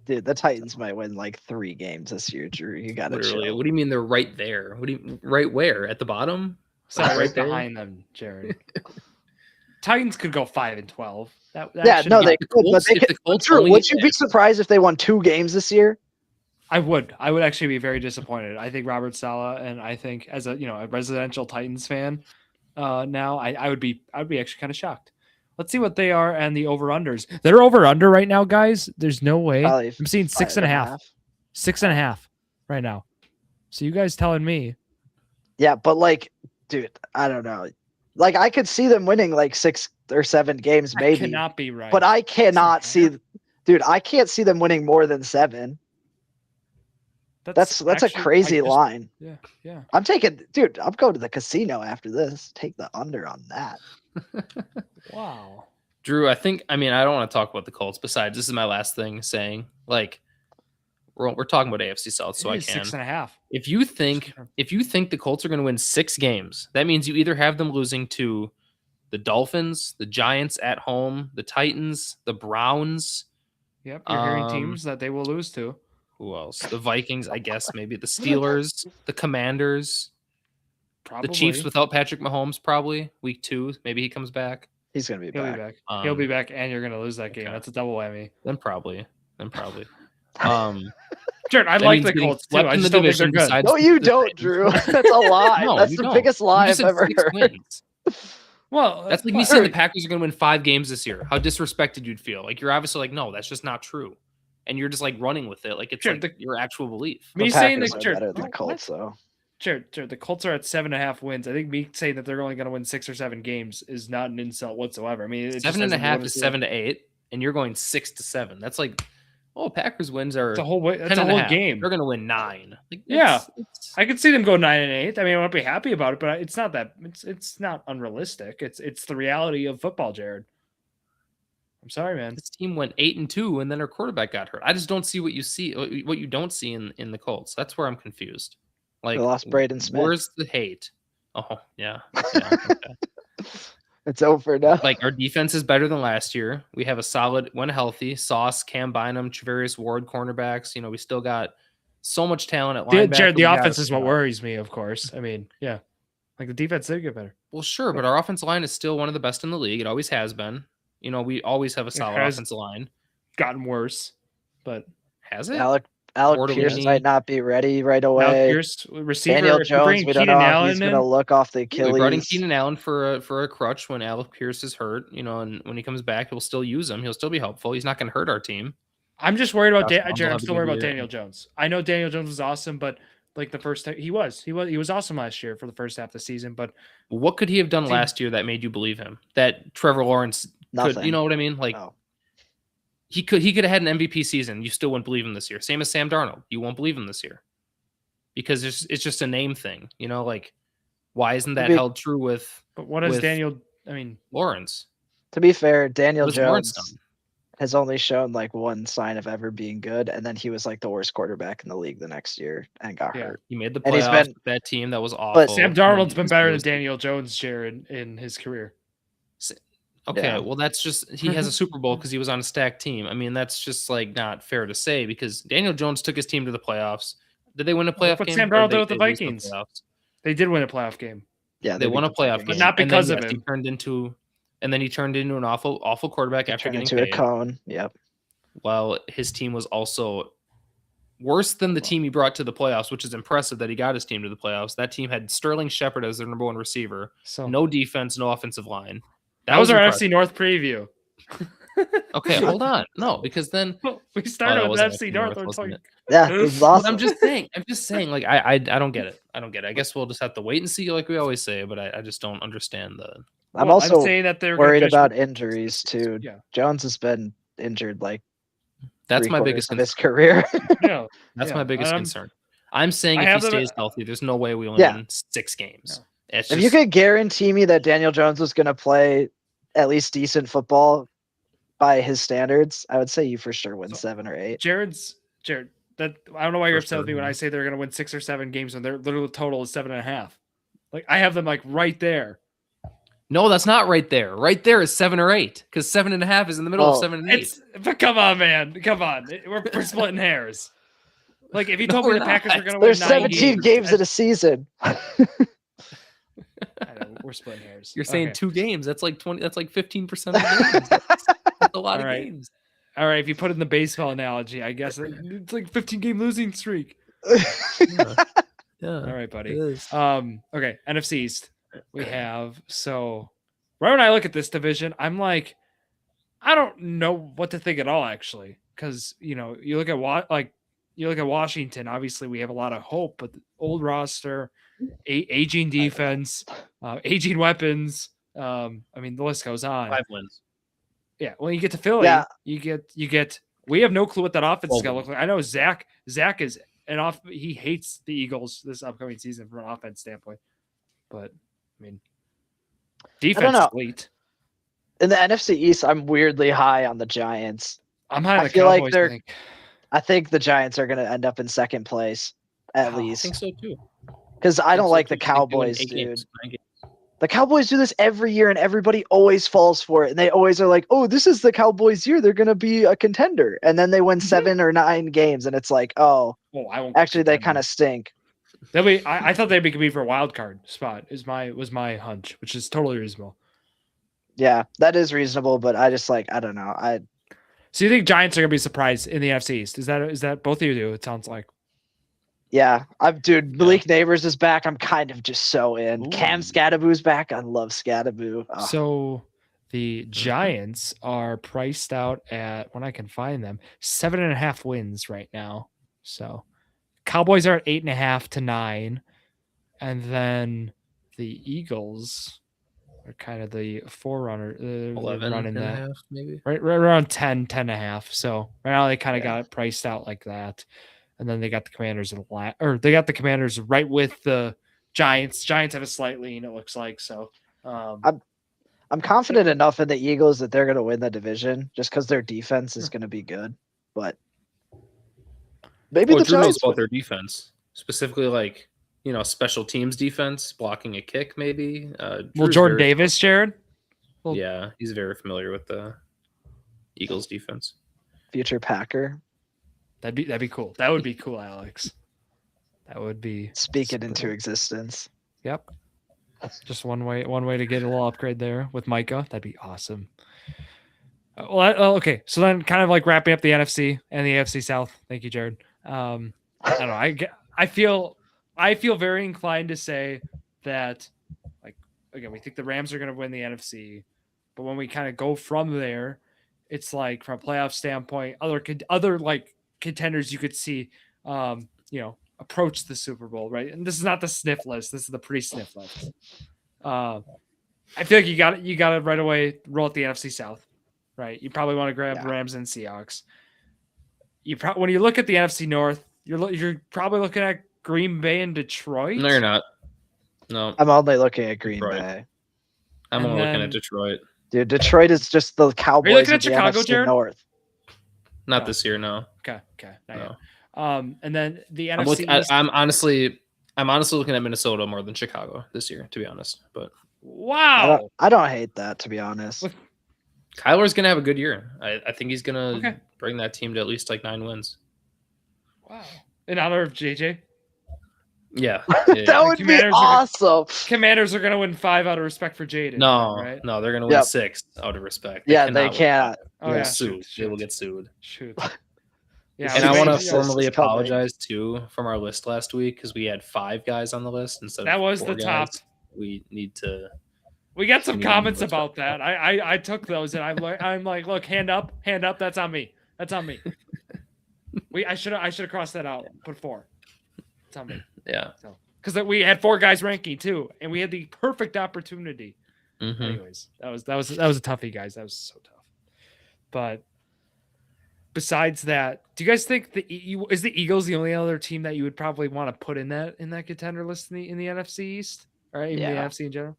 D: Dude, the Titans might win like 3 games this year, Drew. You got to chill.
C: What do you mean they're right there? What do you right where? At the bottom?
A: So right behind them, Jared. Titans could go 5 and 12.
D: They could. But they could. Drew, would you be surprised if they won 2 games this year?
A: I would actually be very disappointed. I think Robert Saleh, and I think as a a residential Titans fan, now I would be actually kind of shocked. Let's see what they are and the over-unders. They're over-under right now, guys. There's no way.
D: Probably
A: I'm seeing 6.5. 6.5 right now. So you guys telling me?
D: Yeah, but like, dude, I don't know. Like I could see them winning like 6 or 7 games, maybe.
A: That cannot be right.
D: But I cannot see, dude. I can't see them winning more than 7. That's actually a crazy line.
A: Yeah.
D: I'm going to the casino after this. Take the under on that.
A: Wow.
C: Drew, I don't want to talk about the Colts. Besides, this is my last thing saying, like, we're talking about AFC South, so I can.
A: 6.5.
C: If you think the Colts are going to win 6 games, that means you either have them losing to the Dolphins, the Giants at home, the Titans, the Browns.
A: Yep, you're hearing teams that they will lose to.
C: Who else? The Vikings, I guess, maybe the Steelers, the Commanders, probably. The Chiefs without Patrick Mahomes, probably week 2. Maybe he comes back.
D: He's gonna be back.
A: He'll be back, and you're gonna lose that game. That's a double whammy.
C: Then probably.
A: Jared, I like the Colts too. I just don't think they're good.
D: No, you don't, Drew. That's a lie. That's the biggest lie I've ever heard.
A: Well,
C: that's like me saying the Packers are going to win 5 games this year. How disrespected you'd feel. Like you're obviously like, no, that's just not true. And you're just like running with it. Like it's like your actual belief.
D: Me saying that better than the Colts, though.
A: Jared, the Colts are at 7.5 wins. I think me saying that they're only going to win 6 or 7 games is not an insult whatsoever. I mean,
C: 7.5 to 7 to 8, and you're going 6 to 7. That's like, Packers wins are
A: it's a whole game.
C: They're going to win 9. Like,
A: I could see them go 9 and 8. I mean, I won't be happy about it, but it's not that. It's not unrealistic. It's the reality of football, Jared. I'm sorry, man.
C: This team went 8 and 2, and then our quarterback got hurt. I just don't see what you don't see in the Colts. That's where I'm confused. Like
D: they lost Braden Smith.
C: Where's the hate? Oh yeah. Okay.
D: It's over now.
C: Like our defense is better than last year. We have a solid, when healthy, Sauce, Cam Bynum, Travarius Ward, cornerbacks. We still got so much talent at linebacker.
A: Jared, the offense is what worries me, of course. I mean, yeah, like the defense did get better.
C: Well, sure, but our offensive line is still one of the best in the league. It always has been. We always have a solid offensive line.
A: Gotten worse, but
C: has it?
D: Alec Pierce might not be ready right away.
A: Alec Pierce, receiver.
D: Daniel Jones, we don't know if he's going to look off the Achilles.
C: We brought in Keenan Allen for a crutch when Alec Pierce is hurt, and when he comes back, we'll still use him. He'll still be helpful. He's not going to hurt our team.
A: I'm just worried about Jared. I'm still worried about Daniel Jones. I know Daniel Jones was awesome, but like the first time he was awesome last year for the first half of the season. But
C: what could he have done last year that made you believe him? That Trevor Lawrence could, you know what I mean? Like. No. He could have had an MVP season. You still wouldn't believe him this year. Same as Sam Darnold. You won't believe him this year because it's just a name thing. Like Why isn't that held true with?
A: But what is Daniel? I mean,
C: Lawrence.
D: To be fair, Daniel
C: Lawrence
D: Jones has only shown like one sign of ever being good, and then he was like the worst quarterback in the league the next year and got hurt.
C: He made the playoffs with that team that was awful.
A: But Sam Darnold's been better than Daniel Jones, Jared, in his career.
C: Okay, well, that's just he has a Super Bowl because he was on a stacked team. I mean, that's just like not fair to say because Daniel Jones took his team to the playoffs. Did they win a playoff game?
A: But Sam Darnold did with the Vikings. They did win a playoff game.
D: Yeah,
C: they won a playoff game,
A: but not because of him.
C: He turned into an awful quarterback after getting
D: into a cone. Yep.
C: Well, his team was also worse than the team he brought to the playoffs, which is impressive that he got his team to the playoffs. That team had Sterling Shepard as their number one receiver. So no defense, no offensive line.
A: That was our impressive. NFC North preview.
C: Okay, hold on. No, because then
A: we started with NFC North.
D: I'm
C: just saying. Like I don't get it. I guess we'll just have to wait and see, like we always say. But I just don't understand the.
D: I'm also saying that they're worried about injuries too. Yeah. Jones has been injured like.
C: That's my biggest concern.
D: His career.
C: That's my biggest concern. I'm saying if he stays healthy, there's no way we only win 6 games.
D: Yeah. If you could guarantee me that Daniel Jones was going to play at least decent football by his standards, I would say you for sure win 7 or 8.
A: Jared, that I don't know why you're upset with me when I say they're going to win 6 or 7 games when their literal total is 7.5. Like I have them like right there.
C: No, that's not right there. Right there is 7 or 8 because 7.5 is in the middle of 7 and 8.
A: But come on, man. Come on. We're splitting hairs. Like if you told me the Packers were going to win 9
D: 17 games in a season.
A: I know, we're splitting hairs.
C: You're saying 2 games. That's like 20. That's like 15% of the games. That's a lot of games.
A: All right. If you put it in the baseball analogy, I guess it's like 15-game losing streak.
C: Yeah.
A: All right, buddy. Okay. NFC East. We have right when I look at this division, I'm like, I don't know what to think at all, actually, because you look at Washington. Obviously, we have a lot of hope, but the old roster, aging defense, aging weapons. I mean, the list goes on.
C: 5 wins.
A: Yeah. When you get to Philly, you get. We have no clue what that offense is gonna look like. I know Zack is he hates the Eagles this upcoming season from an offense standpoint, but. I mean, defense is elite.
D: In the NFC East, I'm weirdly high on the Giants.
A: I'm high on the Cowboys.
D: I think the Giants are going to end up in second place at least.
C: I think so too.
D: Because I don't like the Cowboys, dude. The Cowboys do this every year, and everybody always falls for it. And they always are like, "Oh, this is the Cowboys' year; they're going to be a contender." And then they win 7 or 9 games, and it's like, "Oh, actually, they kind of stink."
A: I thought they'd be competing for a wild card spot. Was my hunch, which is totally reasonable.
D: Yeah, that is reasonable, but I just I don't know.
A: So you think Giants are gonna be surprised in the NFC East? Is that both of you do? It sounds like.
D: Yeah, Malik Neighbors is back. I'm kind of just so in. Ooh. Cam Scadaboo's back. I love Scadaboo. Oh.
A: So the Giants are priced out at, when I can find them, 7.5 wins right now. So. Cowboys are at 8.5 to 9, and then the Eagles are kind of the forerunner.
C: 11 and a half, maybe
A: right around 10.5. So right now they kind of got it priced out like that, and then they got the Commanders they got the Commanders right with the Giants. Giants have a slight lean, it looks like. So
D: I'm confident enough in the Eagles that they're going to win the division just because their defense is going to be good, but.
C: Maybe the Drew knows about their defense, specifically special teams defense, blocking a kick, maybe.
A: Jordan Davis, Jared?
C: Yeah, he's very familiar with the Eagles defense.
D: Future Packer.
A: That'd be cool. That would be cool, Alex. That would be.
D: Speak it into existence.
A: Yep. Just one way to get a little upgrade there with Micah. That'd be awesome. Okay. So then kind of wrapping up the NFC and the AFC South. Thank you, Jared. I don't know. I feel very inclined to say that, again, we think the Rams are going to win the NFC, but when we kind of go from there, it's from a playoff standpoint, other contenders you could see, approach the Super Bowl, right? And this is not the sniff list. This is the pre-sniff list. I feel like you got to right away roll at the NFC South, right? You probably want to grab Rams and Seahawks. When you look at the NFC North, you're probably looking at Green Bay and Detroit.
C: No, you're not. No,
D: I'm only looking at Green
C: Detroit.
D: Bay.
C: I'm
A: And
C: only looking
A: then-
C: at Detroit.
D: Dude, Detroit is just the Cowboys
A: looking
D: of
A: at
D: the
A: Chicago,
D: NFC
A: Jared?
D: North.
C: Not
A: No.
C: this year, no.
A: Okay. Not
C: No.
A: yet. And then the
C: I'm,
A: NFC East.
C: I'm honestly looking at Minnesota more than Chicago this year, to be honest. But
A: Wow.
D: I don't hate that, to be honest.
A: With-
C: Kyler's gonna have a good year. I think he's gonna
A: Okay.
C: bring that team to at least like 9 wins.
A: Wow. In honor of JJ.
C: Yeah,
D: That would be
A: Commanders are-
D: awesome.
A: Commanders are going to win 5 out of respect for Jaden.
C: No,
A: right?
C: no, they're gonna win
D: Yep.
C: 6 out of respect.
D: Yeah,
C: cannot
D: they
C: win
D: can't.
C: 5.
A: Oh,
C: They'll
A: yeah.
C: sue.
A: Shoot.
C: They will get sued.
A: Shoot. Yeah.
C: And I want to
D: It's
C: formally
D: coming.
C: apologize too from our list last week because we had 5 guys on the list instead
A: That
C: of
A: was
C: 4
A: the top.
C: guys. We need to.
A: We got some
C: We need
A: comments
C: to-
A: about that. I took those and I'm like, look, hand up. That's on me. I should have crossed that out. Put 4. It's on me.
C: Yeah.
A: Because we had 4 guys ranking too, and we had the perfect opportunity.
C: Mhm.
A: Anyways, that was a toughie, guys. That was so tough. But besides that, do you guys think is the Eagles the only other team that you would probably want to put in that contender list in the NFC East, or even the
D: Yeah.
A: NFC in general?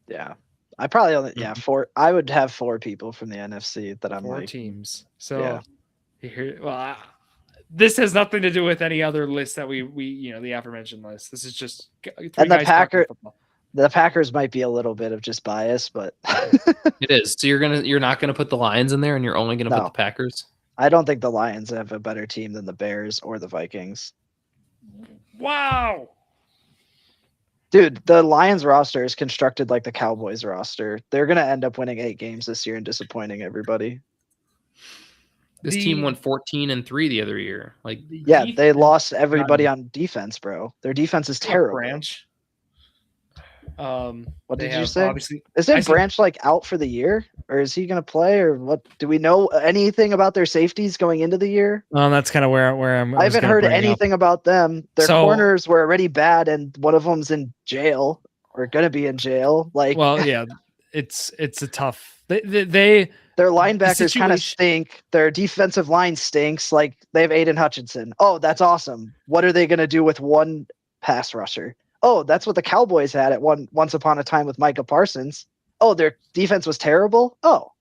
D: Yeah. I probably only 4. I would have 4 people from the NFC that I'm
A: 4
D: like.
A: teams. So
D: Yeah.
A: this has nothing to do with any other list that we the aforementioned list. This is just 3
D: And the
A: guys talking football.
D: The Packers might be a little bit of just bias, but
C: It is. So you're not gonna put the Lions in there, and you're only gonna
D: No.
C: put the Packers.
D: I don't think the Lions have a better team than the Bears or the Vikings.
A: Wow.
D: Dude, the Lions roster is constructed like the Cowboys roster. They're going to end up winning 8 games this year and disappointing everybody.
C: This team won 14-3 the other year. Like,
D: Yeah, they lost everybody on defense, bro. Their defense is terrible.
A: Branch.
D: What
A: they
D: did you
A: have
D: say?
A: obviously- I
D: Isn't
A: said-
D: Branch like out for the year, or is he going to play, or what? Do we know anything about their safeties going into the year?
A: Well, that's kind of where I'm.
D: I haven't heard anything about them. Their
A: So-
D: corners were already bad, and one of them's in jail or going to be in jail. Like,
A: Well, yeah, it's a tough. They
D: their linebackers kind of
A: situation-
D: stink. Their defensive line stinks. Like, they have Aiden Hutchinson. Oh, that's awesome. What are they going to do with one pass rusher? Oh, that's what the Cowboys had at once upon a time with Micah Parsons. Oh, their defense was terrible. Oh,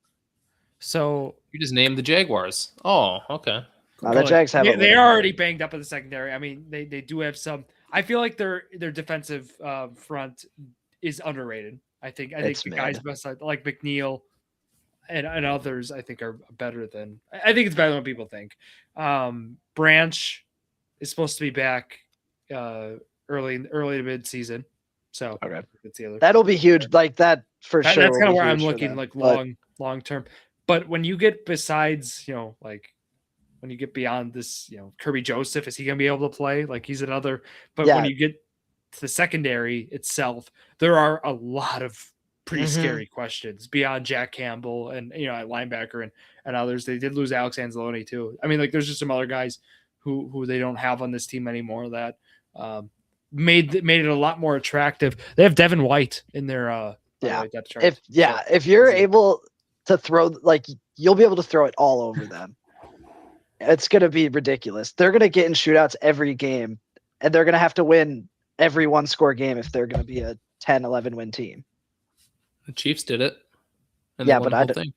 A: so
C: you just named the Jaguars. Oh, okay.
D: now the Jags have.
A: They're already banged up in the secondary. I mean, they do have some. I feel like their defensive front is underrated. I think
D: It's
A: the
D: mid.
A: guys beside like McNeil and others I think are better than. I think it's better than what people think. Branch is supposed to be back early to mid season. So
D: Okay.
A: that's the other.
D: That'll be huge. Like that for sure.
A: That's
D: will
A: kind of
D: be
A: where I'm
D: huge for
A: looking,
D: them.
A: like
D: But
A: long term. But when you get besides, like when you get beyond this, Kirby Joseph, is he going to be able to play? Like he's another. But when
D: Yeah.
A: you get to the secondary itself, there are a lot of pretty scary questions beyond Jack Campbell and at linebacker and others. They did lose Alex Anzalone too. I mean, like there's just some other guys who they don't have on this team anymore that made it a lot more attractive. They have Devin White in their depth chart.
D: if you're able to throw, like, you'll be able to throw it all over them. It's going to be ridiculous. They're going to get in shootouts every game, and they're going to have to win every 1-score game if they're going to be a 10-11 win team.
C: The Chiefs did it. And
D: Yeah,
C: they won
D: but
C: the
D: I
C: whole
D: d-
C: thing.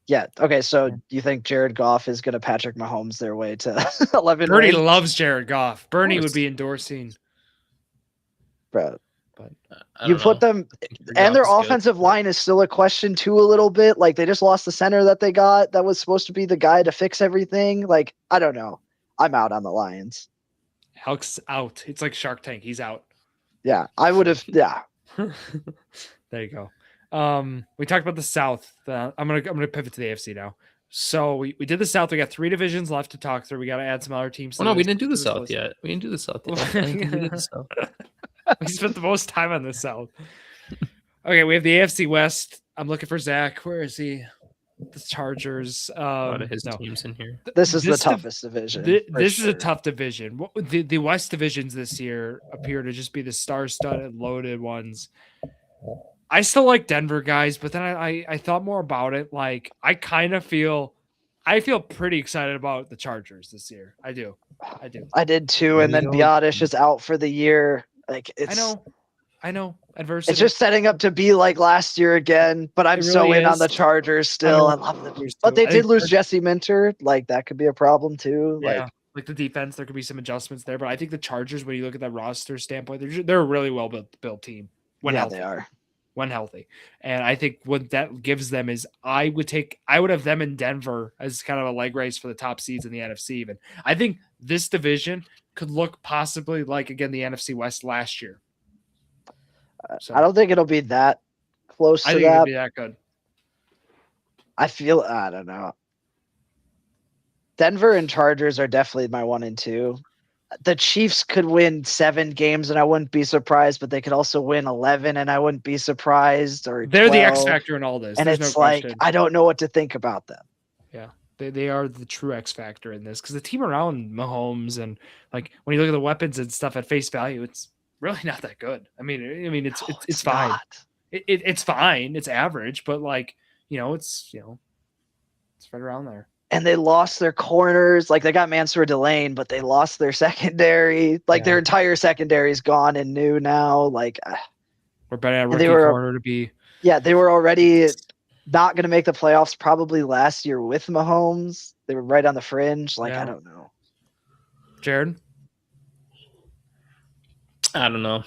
D: Yeah. Okay. So do you think Jared Goff is going to Patrick Mahomes their way to 11
A: Bernie
D: wins?
A: loves Jared Goff. Bernie would
C: course.
A: be endorsing.
D: Bro,
C: I
D: you
C: don't
D: put
C: know.
D: them,
C: I think
D: and their
C: Goff's good.
D: offensive line is still a question too, a little bit. Like, they just lost the center that they got that was supposed to be the guy to fix everything. Like, I don't know. I'm out on the Lions.
A: Hulk's out. It's like Shark Tank. He's out.
D: Yeah, I would have. Yeah.
A: There you go. We talked about the South. I'm gonna pivot to the AFC now. So we did the South. We got 3 divisions left to talk through. We got to add some other teams.
C: Well, no, we didn't do the South yet. We didn't do the South yet. I think we did the South.
A: We spent the most time on the South. Okay, we have the AFC West. I'm looking for Zack. Where is he? The Chargers.
C: A lot of his
A: No.
C: teams in here.
D: This is the
A: This div-
D: toughest division. for
A: This is a
D: sure.
A: tough division. The West divisions this year appear to just be the star-studded, loaded ones. I still like Denver, guys, but then I thought more about it. Like, I feel pretty excited about the Chargers this year. I do.
D: I did too, and then
C: You know-
D: Biotish is out for the year. Like, it's.
A: I know. I know adversity.
D: It's just setting up to be like last year again. But I'm so in on the Chargers still. I love them, but they did lose Jesse Minter. Like that could be a problem too.
A: Yeah. Like the defense, there could be some adjustments there, but I think the Chargers, when you look at that roster standpoint, they're a really well built team.
D: They are.
A: When healthy. And I think what that gives them is I would have them in Denver as kind of a leg race for the top seeds in the NFC even. I think this division could look possibly like, again, the NFC West last year.
D: So, I don't think it'll be that close to that. I think it'll
A: be that good.
D: I don't know. Denver and Chargers are definitely my 1 and 2. The Chiefs could win 7 games and I wouldn't be surprised, but they could also win 11 and I wouldn't be surprised. Or
A: they're 12. The X factor in all this.
D: And it's like, I don't know what to think about them.
A: Yeah, they are the true X factor in this because the team around Mahomes and like when you look at the weapons and stuff at face value, it's really not that good. I mean, it's fine. It's fine. It's average, but like it's right around there.
D: And they lost their corners. Like they got Mansour Delane, but they lost their secondary. Like their entire secondary is gone and new now. Like
A: we're betting on rookie corner to be.
D: Yeah, they were already not going to make the playoffs probably last year with Mahomes. They were right on the fringe. Like I don't know.
A: Jared?
C: I don't know.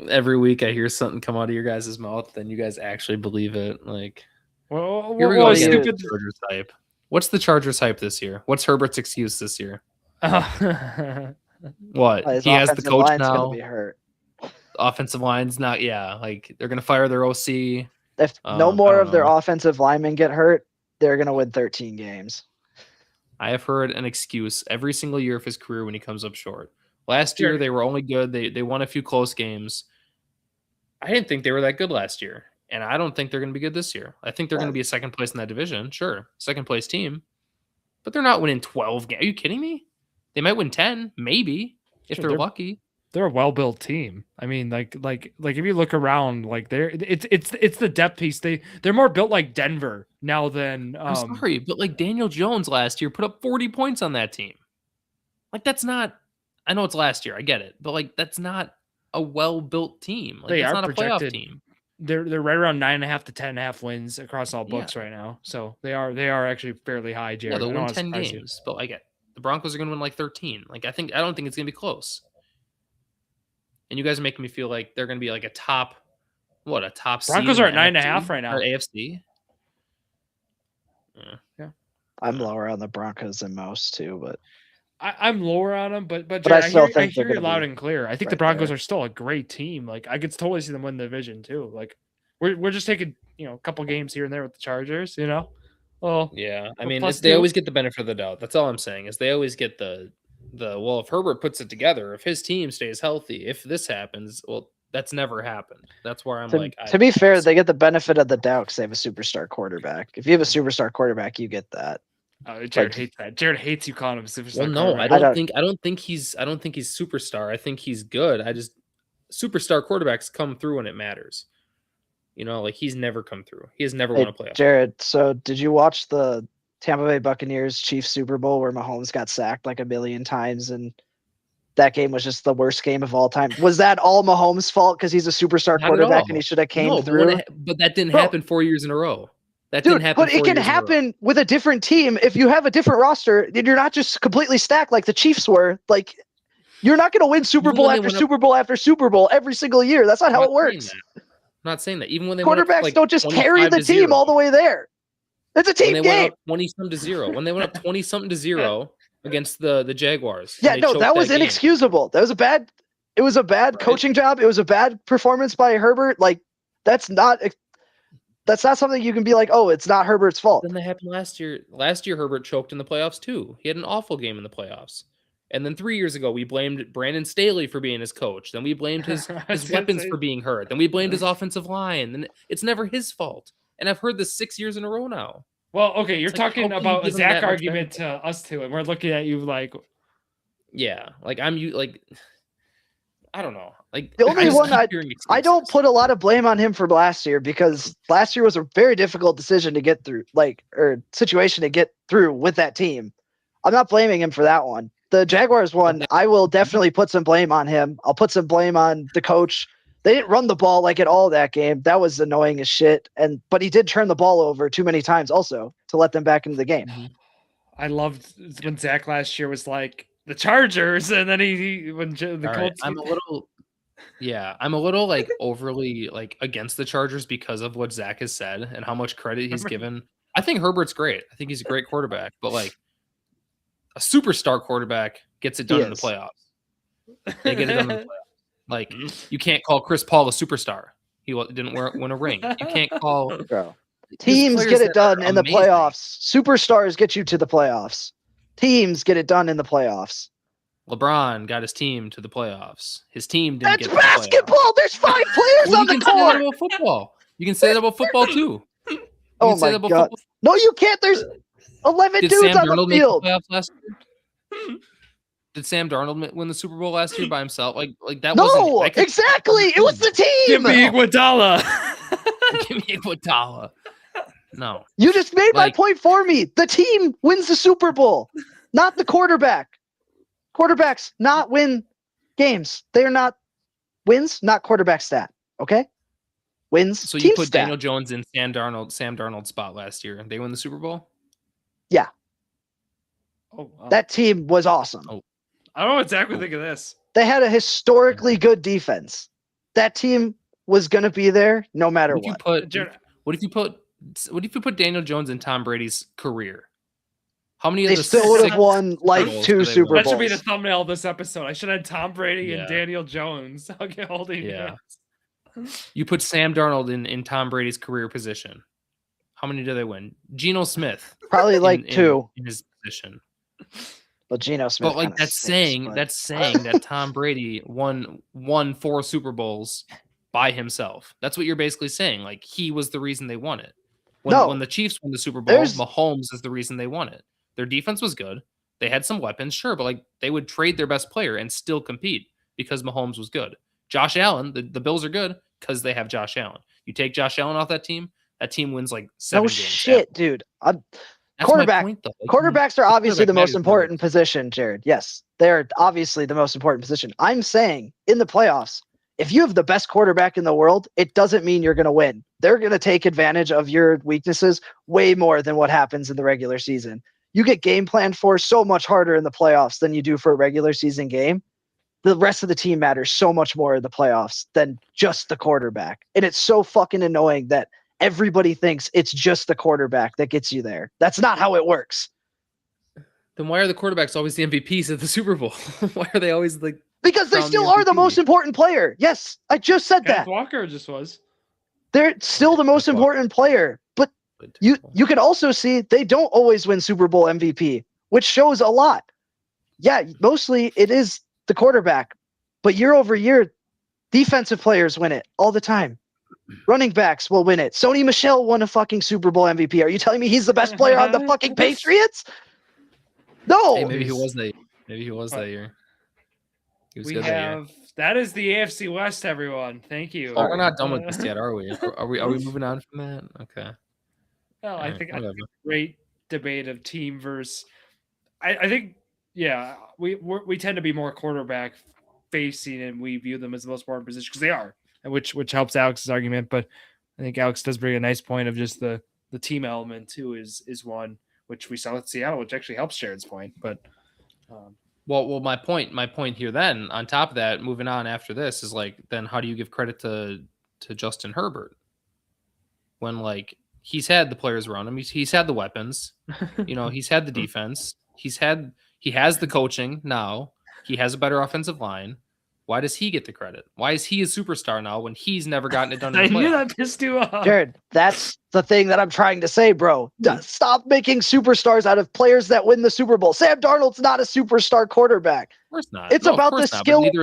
C: Every week I hear something come out of your guys' mouth, and you guys actually believe it. Like,
A: well,
C: here we go again. Chargers hype. What's the Chargers hype this year? What's Herbert's excuse this year? What? He has the coach now.
D: Be hurt.
C: Offensive line's not. Yeah, like they're gonna fire their OC.
D: If no more of their offensive linemen get hurt, they're gonna win 13 games.
C: I have heard an excuse every single year of his career when he comes up short. Last year they were only good. They won a few close games. I didn't think they were that good last year. And I don't think they're going to be good this year. I think they're going to be a second place in that division. Sure. Second place team. But they're not winning 12 games. Are you kidding me? They might win 10, maybe, if they're lucky.
A: They're a well-built team. I mean, like if you look around, like it's the depth piece. They're more built like Denver now than
C: I'm sorry, but like Daniel Jones last year put up 40 points on that team. Like that's not, I know it's last year, I get it, but like that's not a well-built team. Like it's not a playoff team.
A: They're right around 9.5 to 10.5 wins across all books right now. So they are actually fairly high, Jared.
C: Yeah, they'll win 10 games, but like the Broncos are going to win like 13. Like I don't think it's going to be close. And you guys are making me feel like they're going to be like a top
A: Broncos are at 9.5 right now.
C: AFC.
A: Yeah.
D: I'm lower on the Broncos than most too, but
A: I'm lower on them, but
D: Jared, I
A: hear you loud and clear. I think the Broncos are still a great team. Like I could totally see them win the division too. Like we're just taking a couple games here and there with the Chargers. Well,
C: yeah. I mean, they always get the benefit of the doubt. That's all I'm saying. Is they always get the well. If Herbert puts it together, if his team stays healthy, if this happens, well, that's never happened. That's where I'm
D: to be fair, they get the benefit of the doubt because they have a superstar quarterback. If you have a superstar quarterback, you get that.
A: Jared hates that. Jared hates you calling him superstar.
C: Well, no, I don't think he's superstar. I think he's good. Superstar quarterbacks come through when it matters. Like he's never come through. He has never won a playoff.
D: Jared, so did you watch the Tampa Bay Buccaneers Chiefs Super Bowl where Mahomes got sacked like a million times and that game was just the worst game of all time? Was that all Mahomes' fault because he's a superstar quarterback and he should have came through?
C: But that didn't happen 4 years in a row. That didn't happen.
D: But it can happen with a different team. If you have a different roster, then you're not just completely stacked like the Chiefs were. Like, you're not going to win Super Bowl after Super Bowl after Super Bowl every single year. That's not how it works.
C: I'm not saying that. Even when they
D: quarterbacks don't just carry the team all the way there. It's a team game.
C: 20-something to 0. When they went up 20-something to 0 against the Jaguars.
D: Yeah, no, that was inexcusable. That was a bad. It was a bad coaching job. It was a bad performance by Herbert. Like, that's not something you can be like, oh, it's not Herbert's fault.
C: Then that happened last year. Last year, Herbert choked in the playoffs too. He had an awful game in the playoffs. And then 3 years ago, we blamed Brandon Staley for being his coach. Then we blamed his weapons for being hurt. Then we blamed his offensive line. And it's never his fault. And I've heard this 6 years in a row now.
A: Well, okay, you're talking about a Zack argument to us two, and we're looking at you like,
C: yeah, like I don't know. Like
D: the only one I don't put a lot of blame on him for last year because last year was a very difficult decision to get through, or situation to get through with that team. I'm not blaming him for that one. The Jaguars one, I will definitely put some blame on him. I'll put some blame on the coach, They didn't run the ball like at all that game. That was annoying as shit. But he did turn the ball over too many times also to let them back into the game.
A: I loved when Zack last year was like the Chargers, and then the Colts.
C: I'm a little like overly like against the Chargers because of what Zack has said and how much credit he's given. I think Herbert's great. I think he's a great quarterback, but like a superstar quarterback gets it done in the playoffs. They get it done in the playoffs. Like, you can't call Chris Paul a superstar. He didn't win a ring. You can't call...
D: Bro. Teams get it done in the playoffs. Superstars get you to the playoffs. Teams get it done in the playoffs.
C: LeBron got his team to the playoffs. His team didn't get to the
D: basketball.
C: playoffs.
D: There's 5 players on the court.
C: About football. You can say that about football, too.
D: Oh, my God. No, you can't. There's 11 dudes on the field.
C: Make the playoffs last year? Did Sam Darnold win the Super Bowl last year by himself? Like that wasn't...
D: No, exactly. It was the team.
A: Give me Iguodala.
C: Give me Iguodala. No.
D: You just made my point for me. The team wins the Super Bowl, not the quarterback. Quarterbacks not win games. They are not wins, not quarterback stat. Okay? Wins.
C: So you put Daniel Jones in Sam Darnold's spot last year, and they win the Super Bowl?
D: Yeah.
A: Oh, wow.
D: That team was awesome.
A: Oh. I don't know what Zach would think of this.
D: They had a historically good defense. That team was going to be there no matter what.
C: What if you put Daniel Jones in Tom Brady's career? How many of
D: they still would have won like 2 Super Bowls?
A: That should be the thumbnail of this episode. I should have Tom Brady and Daniel Jones. I'll get holding hands.
C: You put Sam Darnold in Tom Brady's career position. How many do they win? Geno Smith.
D: Probably like 2
C: in his position.
D: But Geno Smith.
C: But like that's saying that Tom Brady won 4 Super Bowls by himself. That's what you're basically saying. Like he was the reason they won it. When the Chiefs won the Super Bowl, Mahomes is the reason they won it. Their defense was good. They had some weapons, sure, but like they would trade their best player and still compete because Mahomes was good. Josh Allen, the Bills are good because they have Josh Allen. You take Josh Allen off that team wins like 7 games.
D: Shit, dude. Quarterbacks are obviously the most important position, Jared. Yes, they're obviously the most important position. I'm saying in the playoffs, if you have the best quarterback in the world, it doesn't mean you're going to win. They're going to take advantage of your weaknesses way more than what happens in the regular season. You get game planned for so much harder in the playoffs than you do for a regular season game. The rest of the team matters so much more in the playoffs than just the quarterback. And it's so fucking annoying that everybody thinks it's just the quarterback that gets you there. That's not how it works.
C: Then why are the quarterbacks always the MVPs at the Super Bowl? Why are they always like...
D: Because they still are the most important player. Yes, I just said that.
A: Walker just was.
D: They're still the most important player. But you can also see they don't always win Super Bowl MVP, which shows a lot. Yeah, mostly it is the quarterback. But year over year, defensive players win it all the time. Running backs will win it. Sony Michel won a fucking Super Bowl MVP. Are you telling me he's the best player on the fucking Patriots? No.
C: Hey, maybe he was that year.
A: That is the AFC West, everyone. Thank you.
C: Oh, we're not done with this yet, are we? Are we moving on from that? Okay.
A: Well, I think a great debate of team versus. I think we tend to be more quarterback facing, and we view them as the most important position because they are, and which helps Alex's argument. But I think Alex does bring a nice point of just the team element too is one which we saw at Seattle, which actually helps Jared's point. But
C: well, my point here then on top of that, moving on after this is like, then how do you give credit to Justin Herbert when like he's had the players around him, he's had the weapons, he's had the defense, he has the coaching now, he has a better offensive line. Why does he get the credit? Why is he a superstar now when he's never gotten it done in the playoffs?
A: I knew that pissed you off.
D: Jared, that's the thing that I'm trying to say, bro. Stop making superstars out of players that win the Super Bowl. Sam Darnold's not a superstar quarterback.
C: Of course not.
D: It's about the skill. Neither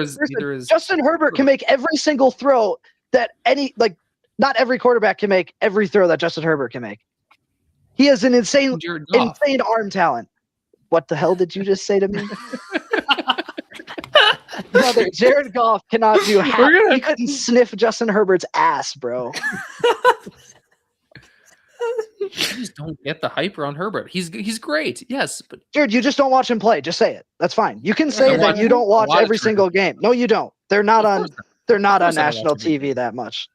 D: is Justin Herbert can make every single throw that not every quarterback can make every throw that Justin Herbert can make. He has an insane arm talent. What the hell did you just say to me? Brother, Jared Goff cannot do half. He couldn't sniff Justin Herbert's ass, bro.
C: You just don't get the hype around Herbert. He's great, yes, but
D: Jared, you just don't watch him play. Just say it. That's fine. You can say that you don't watch every single game. No, you don't. They're not on. They're not on national TV that much.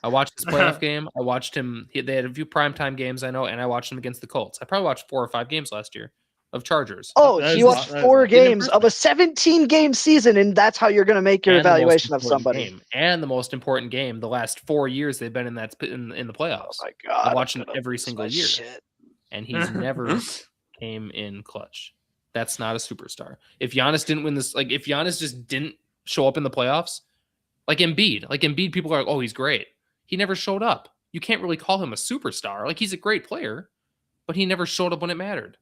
C: I watched this playoff game. I watched him. They had a few primetime games, I know, and I watched him against the Colts. I probably watched 4 or 5 games last year of Chargers.
D: Oh, he watched 4 games of a 17-game season, and that's how you're going to make your evaluation of somebody.
C: And the most important game, the last 4 years they've been in that in the playoffs.
D: Oh my God!
C: I watched him every single year, and he's never came in clutch. That's not a superstar. If Giannis didn't win this, like if Giannis just didn't show up in the playoffs, like Embiid, people are like, oh, he's great. He never showed up. You can't really call him a superstar. Like he's a great player, but he never showed up when it mattered.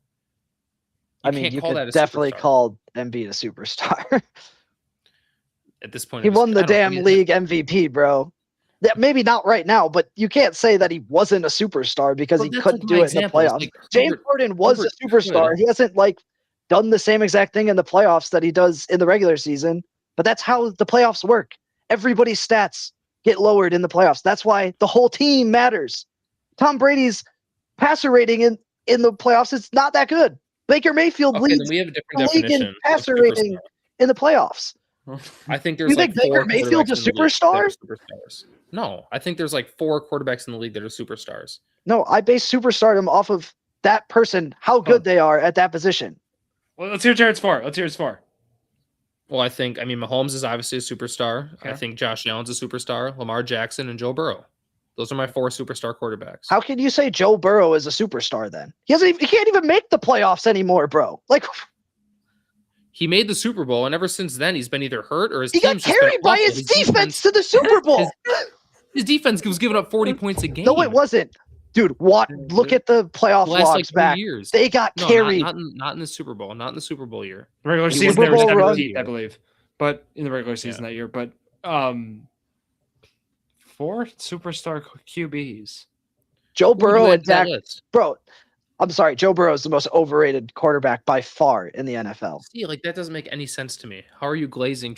D: You could definitely call Embiid a superstar.
C: At this point,
D: he won the damn league MVP, bro. Maybe not right now, but you can't say that he wasn't a superstar because he couldn't do it in the playoffs. Like, James Harden was a superstar. He hasn't done the same exact thing in the playoffs that he does in the regular season, but that's how the playoffs work. Everybody's stats get lowered in the playoffs. That's why the whole team matters. Tom Brady's passer rating in the playoffs is not that good. Baker Mayfield leads
C: we have a different
D: the league in passer rating in the playoffs.
C: I think there's
D: you think Baker Mayfield's a superstar?
C: No, I think there's 4 quarterbacks in the league that are superstars.
D: No, I base superstardom off of that person, how good they are at that position.
A: Well, let's hear Jared's 4. Let's hear his 4.
C: Well, Mahomes is obviously a superstar. Okay. I think Josh Allen's a superstar. Lamar Jackson and Joe Burrow. Those are my 4 superstar quarterbacks.
D: How can you say Joe Burrow is a superstar then? He can't even make the playoffs anymore, bro.
C: He made the Super Bowl, and ever since then, he's been either hurt or
D: he got carried by his defense to the Super Bowl.
C: His defense was giving up 40 points a game.
D: No, it wasn't. Dude, look at the playoff logs back.
C: Years.
D: They got carried.
C: Not in the Super Bowl. Not in the Super Bowl year.
A: The regular season, there was 17, I believe. But in the regular season that year. But 4 superstar QBs.
D: Joe Burrow and Zack. Bro, I'm sorry. Joe Burrow is the most overrated quarterback by far in the NFL.
C: See, that doesn't make any sense to me. How are you glazing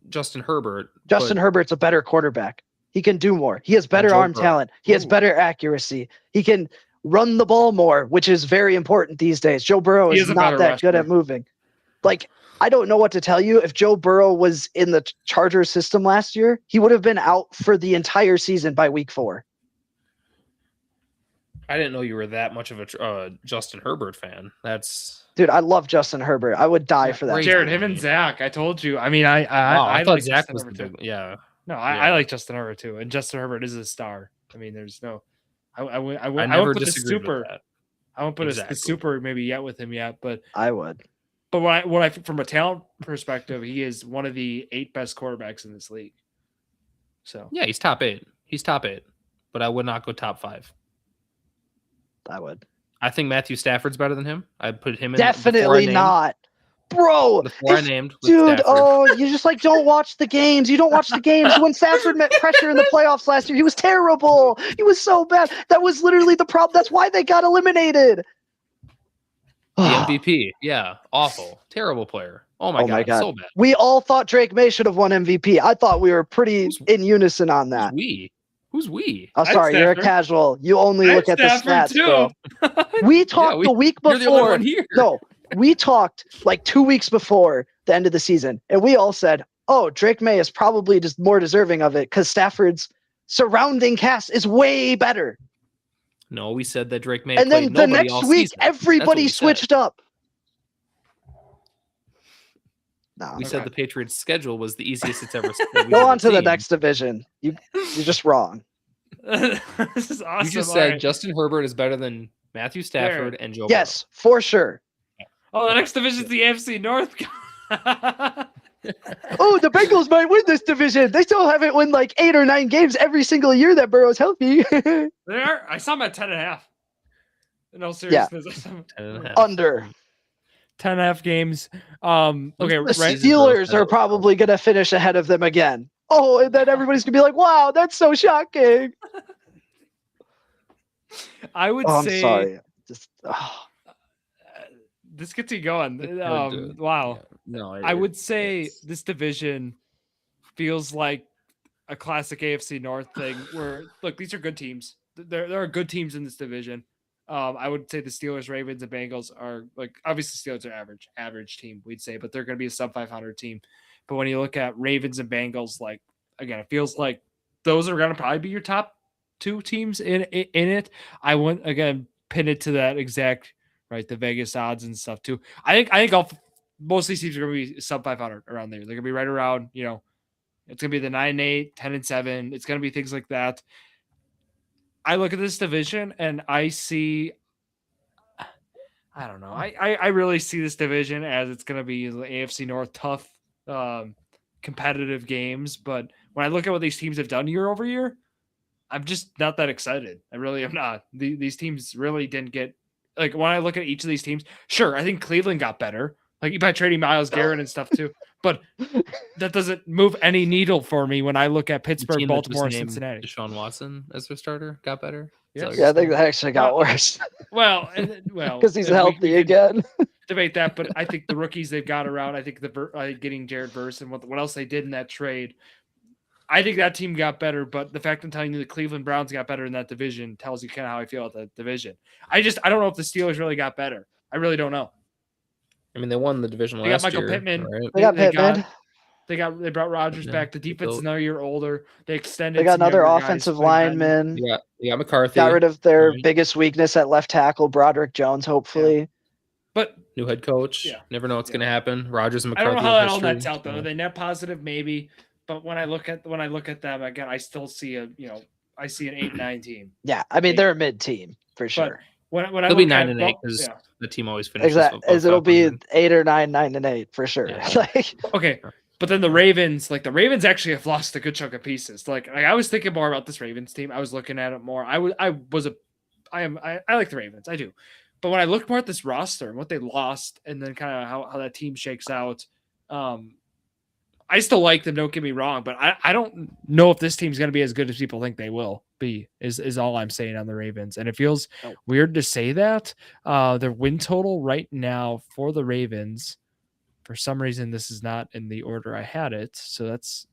C: Justin Herbert?
D: Justin Herbert's a better quarterback. He can do more. He has better arm talent. He has better accuracy. He can run the ball more, which is very important these days. Joe Burrow is not that good at moving. I don't know what to tell you. If Joe Burrow was in the Chargers system last year, he would have been out for the entire season by week 4.
C: I didn't know you were that much of a Justin Herbert fan.
D: Dude, I love Justin Herbert. I would die for that.
A: Jared, him and Zach. I told you. I mean,
C: I thought
A: like
C: Zach was the big. Yeah.
A: No, I like Justin Herbert too, and Justin Herbert is a star. I mean, there's no. I won't put the super. I won't put the super maybe yet with him yet, but
D: I would.
A: But what I from a talent perspective, he is one of the 8 best quarterbacks in this league. So
C: yeah, he's top 8. He's top 8, but I would not go top 5.
D: I would.
C: I think Matthew Stafford's better than him. I'd put him in.
D: Definitely not. Bro,
C: before I named
D: dude,
C: Stafford.
D: You just don't watch the games. You don't watch the games. When Stafford met pressure in the playoffs last year, he was terrible. He was so bad. That was literally the problem. That's why they got eliminated.
C: The MVP. Yeah. Awful. Terrible player. Oh my God. So bad.
D: We all thought Drake May should have won MVP. I thought we were pretty in unison on that.
C: Who's we?
D: Oh, sorry, you're a casual. You only look at the stats, bro. We talked the week before.
C: You're the only one here.
D: No, we talked 2 weeks before the end of the season, and we all said, oh, Drake May is probably just more deserving of it because Stafford's surrounding cast is way better.
C: No, we said that Drake May.
D: And then the next week, everybody switched up.
C: We said the Patriots' schedule was the easiest it's ever.
D: Go on to the next division. You're just wrong.
A: This is awesome.
C: You just said Justin Herbert is better than Matthew Stafford and Joe.
D: Yes, for sure.
A: Oh, the next division is the AFC North.
D: Oh, the Bengals might win this division. They still haven't won 8 or 9 games every single year that Burrow's healthy.
A: They are. I saw them at 10.5. No seriousness.
D: Yeah. Under
A: 10.5 games. Okay,
D: the Steelers are probably going to finish ahead of them again. Oh, and then everybody's going to be like, wow, that's so shocking.
A: I would say.
D: I'm sorry.
A: This gets you going. Wow.
C: No,
A: I would say this division feels like a classic AFC North thing where, look, these are good teams. There are good teams in this division. I would say the Steelers, Ravens, and Bengals are obviously Steelers are average team, we'd say, but they're going to be a sub 500 team. But when you look at Ravens and Bengals, like again, it feels like those are going to probably be your top 2 teams in it. I wouldn't again pin it to that exact right, the Vegas odds and stuff too. I think most of these teams are going to be sub 500 around there. They're going to be right around, you know, it's going to be the 9-8, 10-7. It's going to be things like that. I look at this division and I see, I don't know. I really see this division as it's going to be the AFC North tough, competitive games. But when I look at what these teams have done year over year, I'm just not that excited. I really am not. These teams really didn't get, like, when I look at each of these teams, sure, I think Cleveland got better. Like, by trading Myles Garrett and stuff too. But that doesn't move any needle for me when I look at Pittsburgh, Baltimore, and Cincinnati.
C: Deshaun Watson as their starter got better.
D: Yeah, I think that actually got worse.
A: Well,
D: because he's healthy again.
A: Debate that, but I think the rookies they've got around. I think getting Jared Verse and what else they did in that trade. I think that team got better, but the fact I'm telling you the Cleveland Browns got better in that division tells you kind of how I feel about that division. I don't know if the Steelers really got better. I really don't know.
C: I mean, they won the division
A: last year. They got Michael Pittman.
C: Right?
D: They got Pittman.
A: They brought Rodgers back. The defense is another year older. They extended.
D: They got another offensive lineman.
C: Yeah, McCarthy.
D: Got rid of their biggest weakness at left tackle, Broderick Jones, hopefully.
A: Yeah. But
C: new head coach. Yeah. Never know what's going to happen. Rodgers and McCarthy.
A: I don't know how that all nets out though. Are they net positive? Maybe. But when I look at them again, I still see I see an 8-9 team.
D: Yeah, I mean they're a mid team for sure.
A: But when I
C: it'll be 9-8 because the team always finishes.
D: Exactly, it'll be 8 or 9, 9-8 for sure.
C: Yeah.
A: Okay, but then the Ravens actually have lost a good chunk of pieces. Like I was thinking more about this Ravens team. I was looking at it more. I like the Ravens. I do. But when I look more at this roster and what they lost, and then kind of how that team shakes out, I still like them. Don't get me wrong, but I don't know if this team's going to be as good as people think they will be. Is all I'm saying on the Ravens, and it feels weird to say that. Their win total right now for the Ravens, for some reason, this is not in the order I had it. So that's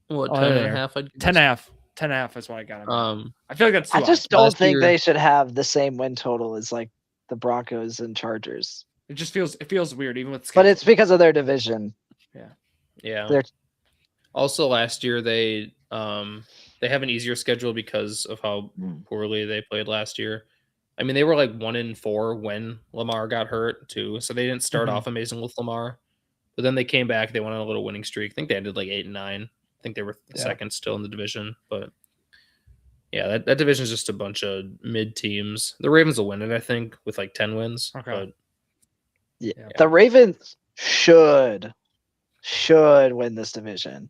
C: What 10.5?
A: 10.5 is what I got. I feel like that's.
D: I just don't think they should have the same win total as like the Broncos and Chargers.
A: It just feels weird, even with.
D: But it's because of their division.
C: Yeah. Also, last year they have an easier schedule because of how poorly they played last year. I mean, they were like 1-4 when Lamar got hurt too, so they didn't start off amazing with Lamar. But then they came back. They went on a little winning streak. I think they ended like 8-9. I think they were second still in the division. But yeah, that division is just a bunch of mid teams. The Ravens will win it, I think, with like 10 wins.
A: Okay.
C: But
D: the Ravens should win this division,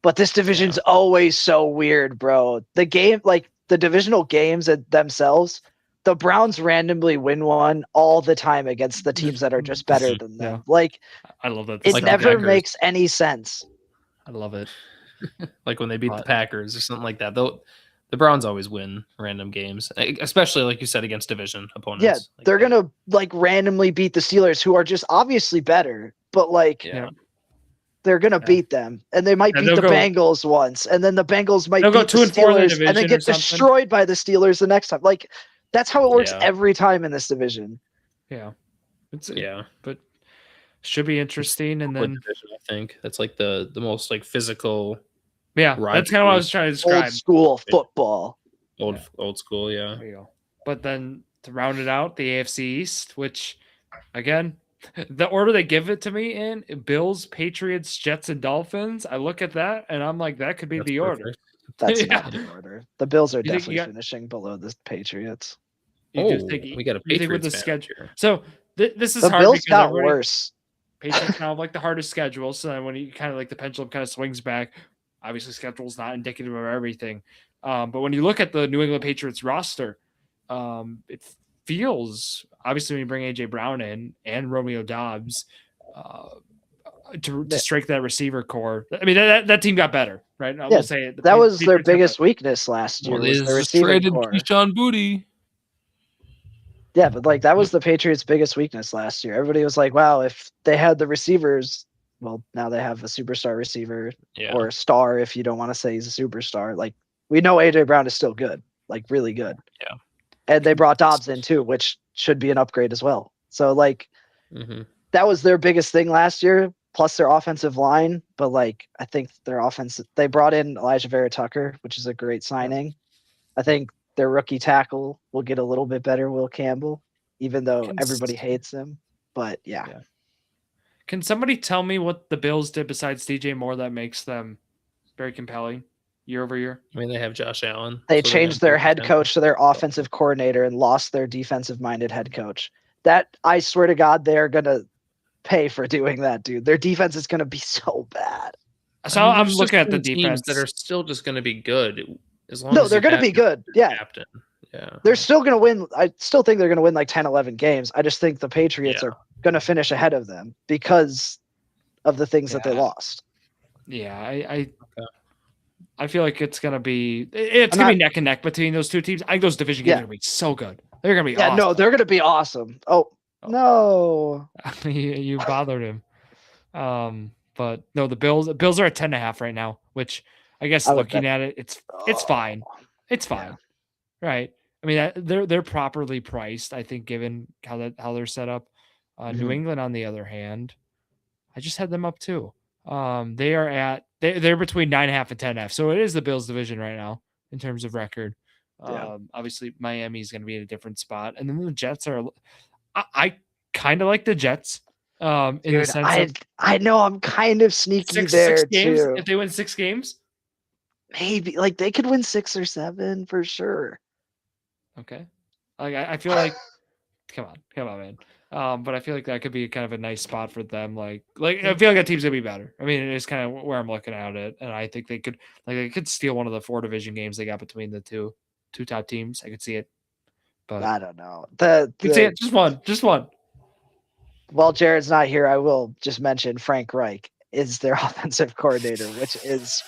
D: but this division's always so weird, bro. The divisional games themselves, the Browns randomly win one all the time against the teams that are just better than them. Like,
A: I love that.
D: It never makes any sense.
A: I love it.
C: Like when they beat the Packers or something like that. The Browns always win random games, especially like you said against division opponents.
D: Yeah, they're gonna like randomly beat the Steelers, who are just obviously better, but they're gonna beat them, and they might beat the Bengals once, and then the Bengals might beat the Steelers, and then get destroyed by the Steelers the next time. Like that's how it works every time in this division.
A: Yeah, but should be interesting, and then
C: division, I think that's like the most like physical.
A: Yeah, that's kind of what I was trying to describe.
D: Old school football.
C: Old school, yeah.
A: There you go. But then to round it out, the AFC East, which, again, the order they give it to me in, Bills, Patriots, Jets, and Dolphins, I look at that, and I'm like, that could be the order.
D: That's not the order. The Bills are definitely finishing below the Patriots.
C: We got a Patriots
A: with the
C: fan
A: schedule.
C: here.
A: So this is
D: the
A: hard.
D: Bills got worse.
A: Patriots kind of like the hardest schedule, so then when you kind of like the pendulum kind of swings back, obviously schedule is not indicative of everything. But when you look at the New England Patriots roster, it feels, obviously when you bring A.J. Brown in and Romeo Doubs to strike that receiver core, I mean, that team got better, right? I will say it.
D: That was their biggest weakness last year. Was their receiving core.
C: Keyshawn Booty.
D: Yeah, but like that was the Patriots' biggest weakness last year. Everybody was like, wow, if they had the receivers, well, now they have a superstar receiver or a star if you don't want to say he's a superstar. Like we know AJ Brown is still good, like really good.
C: Yeah.
D: And they brought Dobbs in too, which should be an upgrade as well. So like that was their biggest thing last year, plus their offensive line. But like, I think their offense, they brought in Elijah Vera Tucker, which is a great signing. I think their rookie tackle will get a little bit better, Will Campbell, even though everybody hates him. But yeah.
A: Can somebody tell me what the Bills did besides DJ Moore that makes them very compelling year over year?
C: I mean, they have Josh Allen.
D: They changed their head coach to their offensive coordinator and lost their defensive-minded head coach. That, I swear to God, they're going to pay for doing that, dude. Their defense is going to be so bad.
A: So I'm looking at the defense
C: that are still just going to be good as long
D: as they're going to be good. Yeah.
C: Captain. Yeah.
D: They're still going to win. I still think they're going to win like 10, 11 games. I just think the Patriots are going to finish ahead of them because of the things that they lost.
A: Yeah, I feel like it's gonna be neck and neck between those two teams. I think those division games are gonna be so good. They're gonna be awesome.
D: No, they're gonna be awesome. Oh. No.
A: You bothered him. But no, the Bills are at 10.5 right now, which I guess looking at it, it's fine. It's fine.
D: Yeah.
A: Right. I mean, they're properly priced, I think, given how they're set up. New England, on the other hand, I just had them up too. They're between 9.5 and 10.5. So it is the Bills division right now in terms of record. Obviously Miami's going to be in a different spot. And then the Jets are, I kind of like the Jets. In the sense
D: I know I'm kind of sneaky there
A: six games,
D: too.
A: If they win 6 games,
D: maybe like they could win 6 or 7 for sure.
A: Okay. I feel like, come on, man. But I feel like that could be kind of a nice spot for them. Like I feel like that team's gonna be better. I mean, it is kind of where I'm looking at it, and I think they could steal one of the 4 division games they got between the two top teams. I could see it, but
D: I don't know.
A: Could see it. Just one.
D: While Jared's not here, I will just mention Frank Reich is their offensive coordinator, which is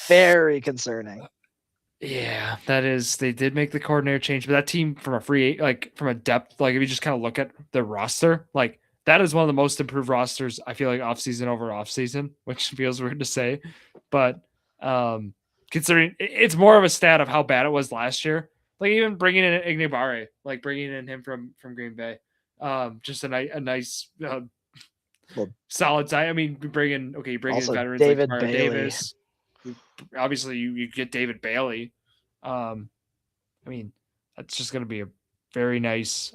D: very concerning.
A: Yeah, that is. They did make the coordinator change, but that team from a depth, like if you just kind of look at the roster, like that is one of the most improved rosters. I feel like offseason over offseason, which feels weird to say, but considering it's more of a stat of how bad it was last year. Like even bringing in Ignibare, like bringing in him from Green Bay, just a nice solid side. I mean, you bring in veterans
D: David
A: like
D: Bailey.
A: Davis. Obviously, you get David Bailey. I mean, that's just going to be a very nice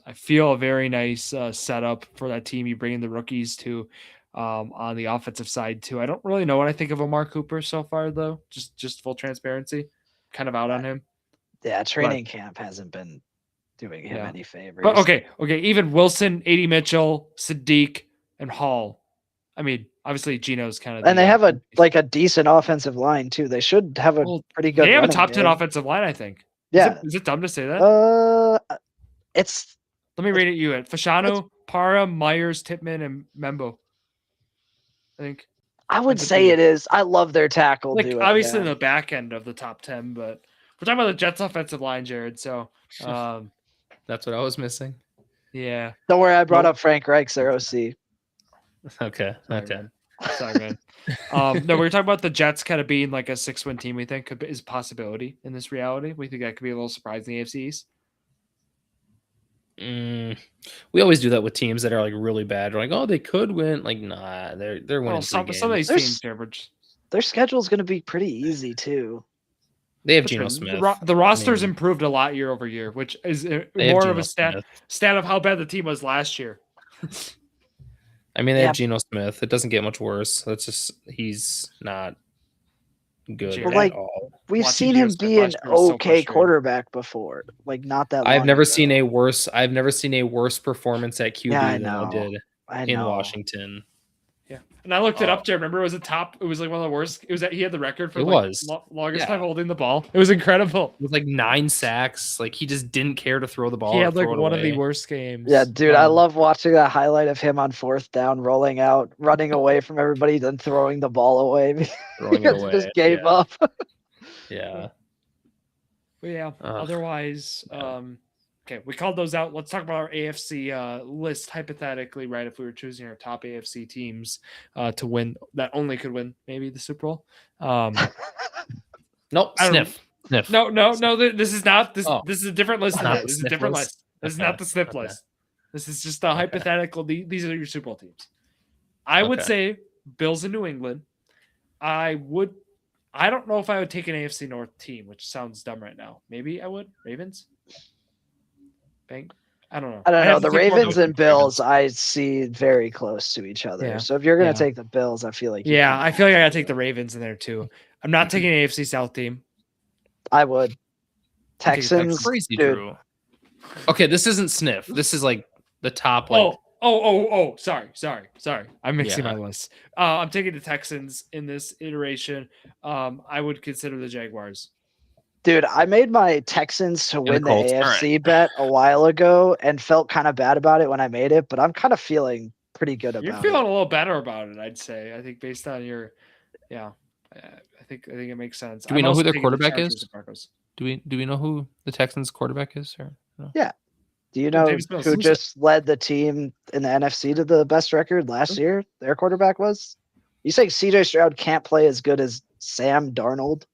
A: setup for that team. You bring in the rookies too, on the offensive side too. I don't really know what I think of Amari Cooper so far, though. Just full transparency, kind of out on him.
D: Yeah, training camp hasn't been doing him any favors.
A: But okay. Even Wilson, A.D. Mitchell, Sadiq, and Hall. I mean, obviously Gino's kind of,
D: and they have a decent offensive line too. They should have a pretty good.
A: They have a top 10 offensive line, I think.
D: Yeah.
A: Is it dumb to say that?
D: It's.
A: Let me read it. You at Fashanu, Para, Myers, Titman, and Membo. I think.
D: I would say it is. I love their tackle.
A: Obviously in the back end of the top 10, but we're talking about the Jets offensive line, Jared. So
C: that's what I was missing.
A: Yeah.
D: Don't worry, I brought up Frank Reich's their OC.
C: Okay.
A: Sorry, man. No, we were talking about the Jets kind of being like a 6-win team. We think is a possibility in this reality. We think that could be a little surprising in the AFC East.
C: We always do that with teams that are like really bad. We're like, oh, they could win. Like, nah, they're winning.
A: Some of these teams,
D: their schedule is going to be pretty easy too.
C: They have Geno Smith.
A: The roster's improved a lot year over year, which is more of a stat of how bad the team was last year.
C: I mean, they have Geno Smith. It doesn't get much worse. That's just he's not good at all.
D: We've seen him be an okay quarterback before, like not that.
C: I've never seen a worse performance at QB than I did in Washington.
A: Yeah, and I looked it up, Jared. Remember, it was like one of the worst. It was that he had the record for longest time holding the ball. It was incredible.
C: It was like 9 sacks. Like he just didn't care to throw the ball.
A: He had like one of the worst games.
D: Yeah, dude, I love watching that highlight of him on 4th down, rolling out, running away from everybody, then throwing the ball away.
C: Throwing it away.
D: Just gave up.
C: Yeah.
A: But yeah. Otherwise, okay, we called those out. Let's talk about our AFC list hypothetically, right? If we were choosing our top AFC teams to win, that only could win maybe the Super Bowl.
C: Nope. Sniff.
A: No. This is not this. This is a different list. This is a different list. This is not the sniff list. This is just a hypothetical. These are your Super Bowl teams. I would say Bills in New England. I don't know if I would take an AFC North team, which sounds dumb right now. Maybe I would. Ravens? Bang. I don't know.
D: I don't know. The Ravens and Bills I see very close to each other.
A: Yeah.
D: So if you're going to take the Bills, I feel like
A: I feel like I got to take the Ravens in there too. I'm not taking an AFC South team.
D: I would. Texans.
C: Crazy, Drew. Okay, this isn't sniff. This is like the top. Like,
A: Sorry. I'm mixing my list. I'm taking the Texans in this iteration. I would consider the Jaguars.
D: Dude, I made my Texans to win the AFC bet a while ago and felt kind of bad about it when I made it, but I'm kind of feeling pretty good about it.
A: You're feeling a little better about it, I'd say. I think based on your, I think it makes sense.
C: Do we know who their quarterback is? Do we know who the Texans quarterback is? Or no?
D: Yeah. Do you know who just led the team in the NFC to the best record last year? Their quarterback was? You say CJ Stroud can't play as good as Sam Darnold?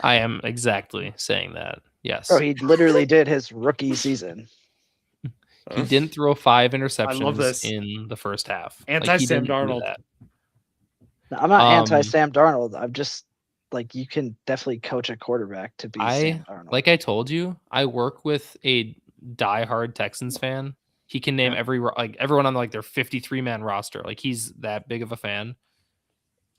C: I am exactly saying that. Yes.
D: Bro, he literally did his rookie season.
C: He didn't throw 5 interceptions in the first half.
A: Anti-Sam Darnold.
D: No, I'm not anti-Sam Darnold. I'm just like, you can definitely coach a quarterback to be Sam Darnold.
C: Like I told you, I work with a diehard Texans fan. He can name everyone on their 53-man roster. Like, he's that big of a fan.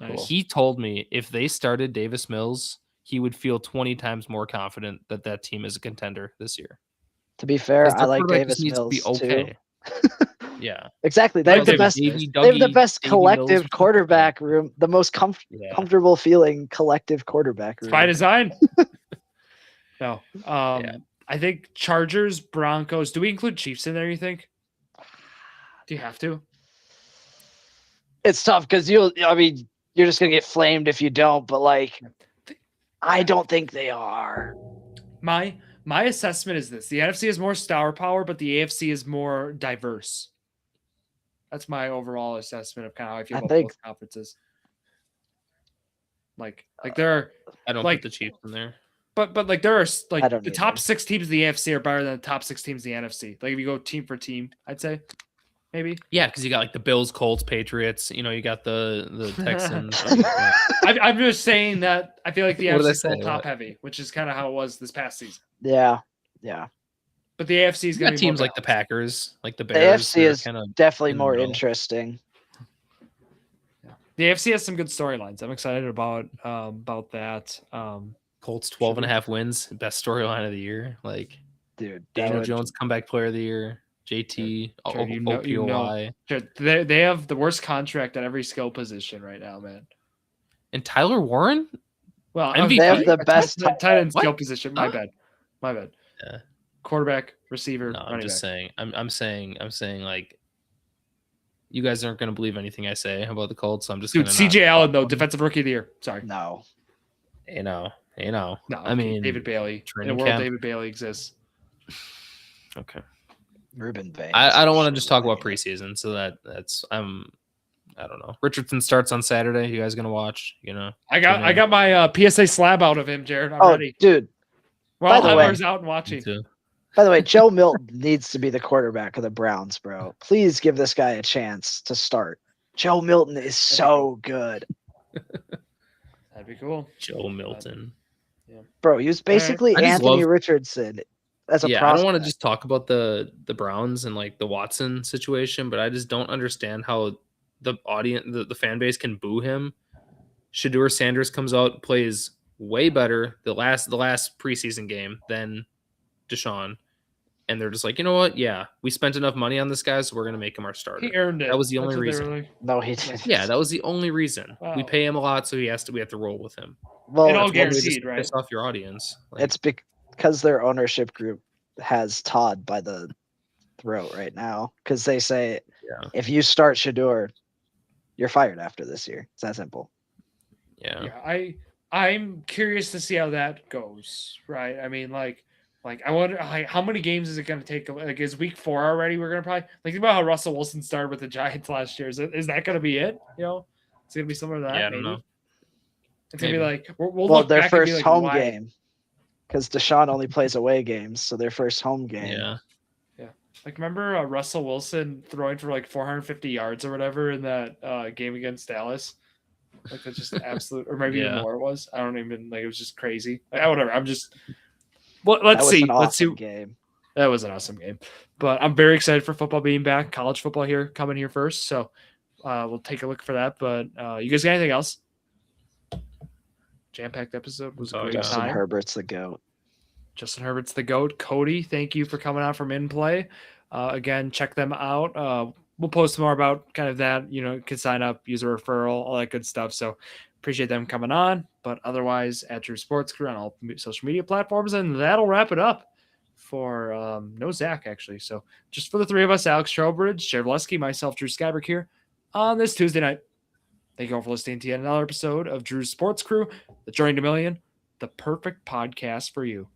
C: Cool. He told me if they started Davis Mills, he would feel 20 times more confident that team is a contender this year.
D: To be fair, I like Davis Mills too.
C: Yeah,
D: exactly. They have the best. They have the best collective quarterback room. The most comfortable feeling collective quarterback room.
A: By design. No. I think Chargers, Broncos. Do we include Chiefs in there? You think? Do you have to?
D: It's tough because you're just gonna get flamed if you don't. But I don't think they are.
A: My assessment is this: the NFC is more star power, but the AFC is more diverse. That's my overall assessment of kind of how I feel about both conferences. Like there are.
C: I don't put the Chiefs in there.
A: But there are the top 6 teams in the AFC are better than the top 6 teams in the NFC. Like if you go team for team, I'd say maybe.
C: Yeah, because you got the Bills, Colts, Patriots. You got the Texans.
A: I'm just saying that I feel like the NFC is still top heavy, which is kind of how it was this past season.
D: Yeah.
A: But the AFC is going to be
C: teams like the Packers, like the Bears.
D: The AFC is definitely more interesting.
A: The AFC has some good storylines. I'm excited about that.
C: Colts 12.5 wins, best storyline of the year.
D: Dude,
C: Daniel Jones comeback player of the year. JT, OPOY.
A: They have the worst contract at every skill position right now, man.
C: And Tyler Warren?
A: Well,
D: MVP? They have the best
A: tight end skill position. My bad.
C: Yeah.
A: Quarterback, receiver.
C: No, I'm just saying. I'm saying you guys aren't going to believe anything I say about the Colts. So I'm just
A: CJ Allen though, defensive rookie of the year. Sorry.
D: No.
A: No,
C: I mean,
A: David Bailey. In a world, David Bailey exists.
C: Okay.
D: Ruben Bailey.
C: I don't want to just talk about preseason, so that's I don't know. Richardson starts on Saturday. You guys gonna watch?
A: I got my PSA slab out of him, Jared. I'm ready,
D: dude.
A: We're all hours out and watching.
D: By the way, Joe Milton needs to be the quarterback of the Browns, bro. Please give this guy a chance to start. Joe Milton is so good.
A: That'd be cool.
C: Joe Milton.
D: Bro, he was basically Anthony Richardson as a prospect.
C: I don't want to just talk about the Browns and the Watson situation, but I just don't understand how the audience, the fan base can boo him. Shedeur Sanders comes out, plays way better the last preseason game than Deshaun. And they're just like, you know what? Yeah, we spent enough money on this guy, so we're going to make him our starter.
A: He earned it.
C: That was the only reason.
D: No, he didn't.
C: Yeah, that was the only reason. Wow. We pay him a lot, so we have to roll with him.
D: Well,
A: it's all guaranteed, right?
C: Piss off your audience.
D: It's because their ownership group has Todd by the throat right now. Because they say, if you start Shedeur, you're fired after this year. It's that simple.
C: Yeah.
A: I'm curious to see how that goes, right? I mean, I wonder how many games is it going to take? Is week 4 already? We're going to probably think about how Russell Wilson started with the Giants last year. Is that going to be it? It's going to be similar to that.
C: Yeah, I don't know.
A: It's going to be like we'll look
D: their
A: back
D: first
A: and be
D: home game, because Deshaun only plays away games, so their first home game.
C: Yeah.
A: Like, remember Russell Wilson throwing for like 450 yards or whatever in that game against Dallas? Like, that's just absolute, or maybe even more it was. I don't even, like, it was just crazy. Like, whatever. I'm just, well, let's see. Let's see.
D: Game.
A: That was an awesome game. But I'm very excited for football being back. College football here, coming here first. So we'll take a look for that. But you guys got anything else? Jam-packed episode was a great
D: Justin
A: time.
D: Herbert's the GOAT.
A: Justin Herbert's the GOAT. Cody, thank you for coming on from InPlay. Again, check them out. We'll post more about kind of that. You know, you can sign up, use a referral, all that good stuff. So appreciate them coming on. But otherwise, at Drew Sports Crew on all social media platforms. And that'll wrap it up for no Zack, actually. So just for the three of us, Alex Trowbridge, Jared Valeski, myself, Drew Skyberg here on this Tuesday night. Thank you all for listening to yet another episode of Drew's Sports Crew, the Journey to Million, the perfect podcast for you.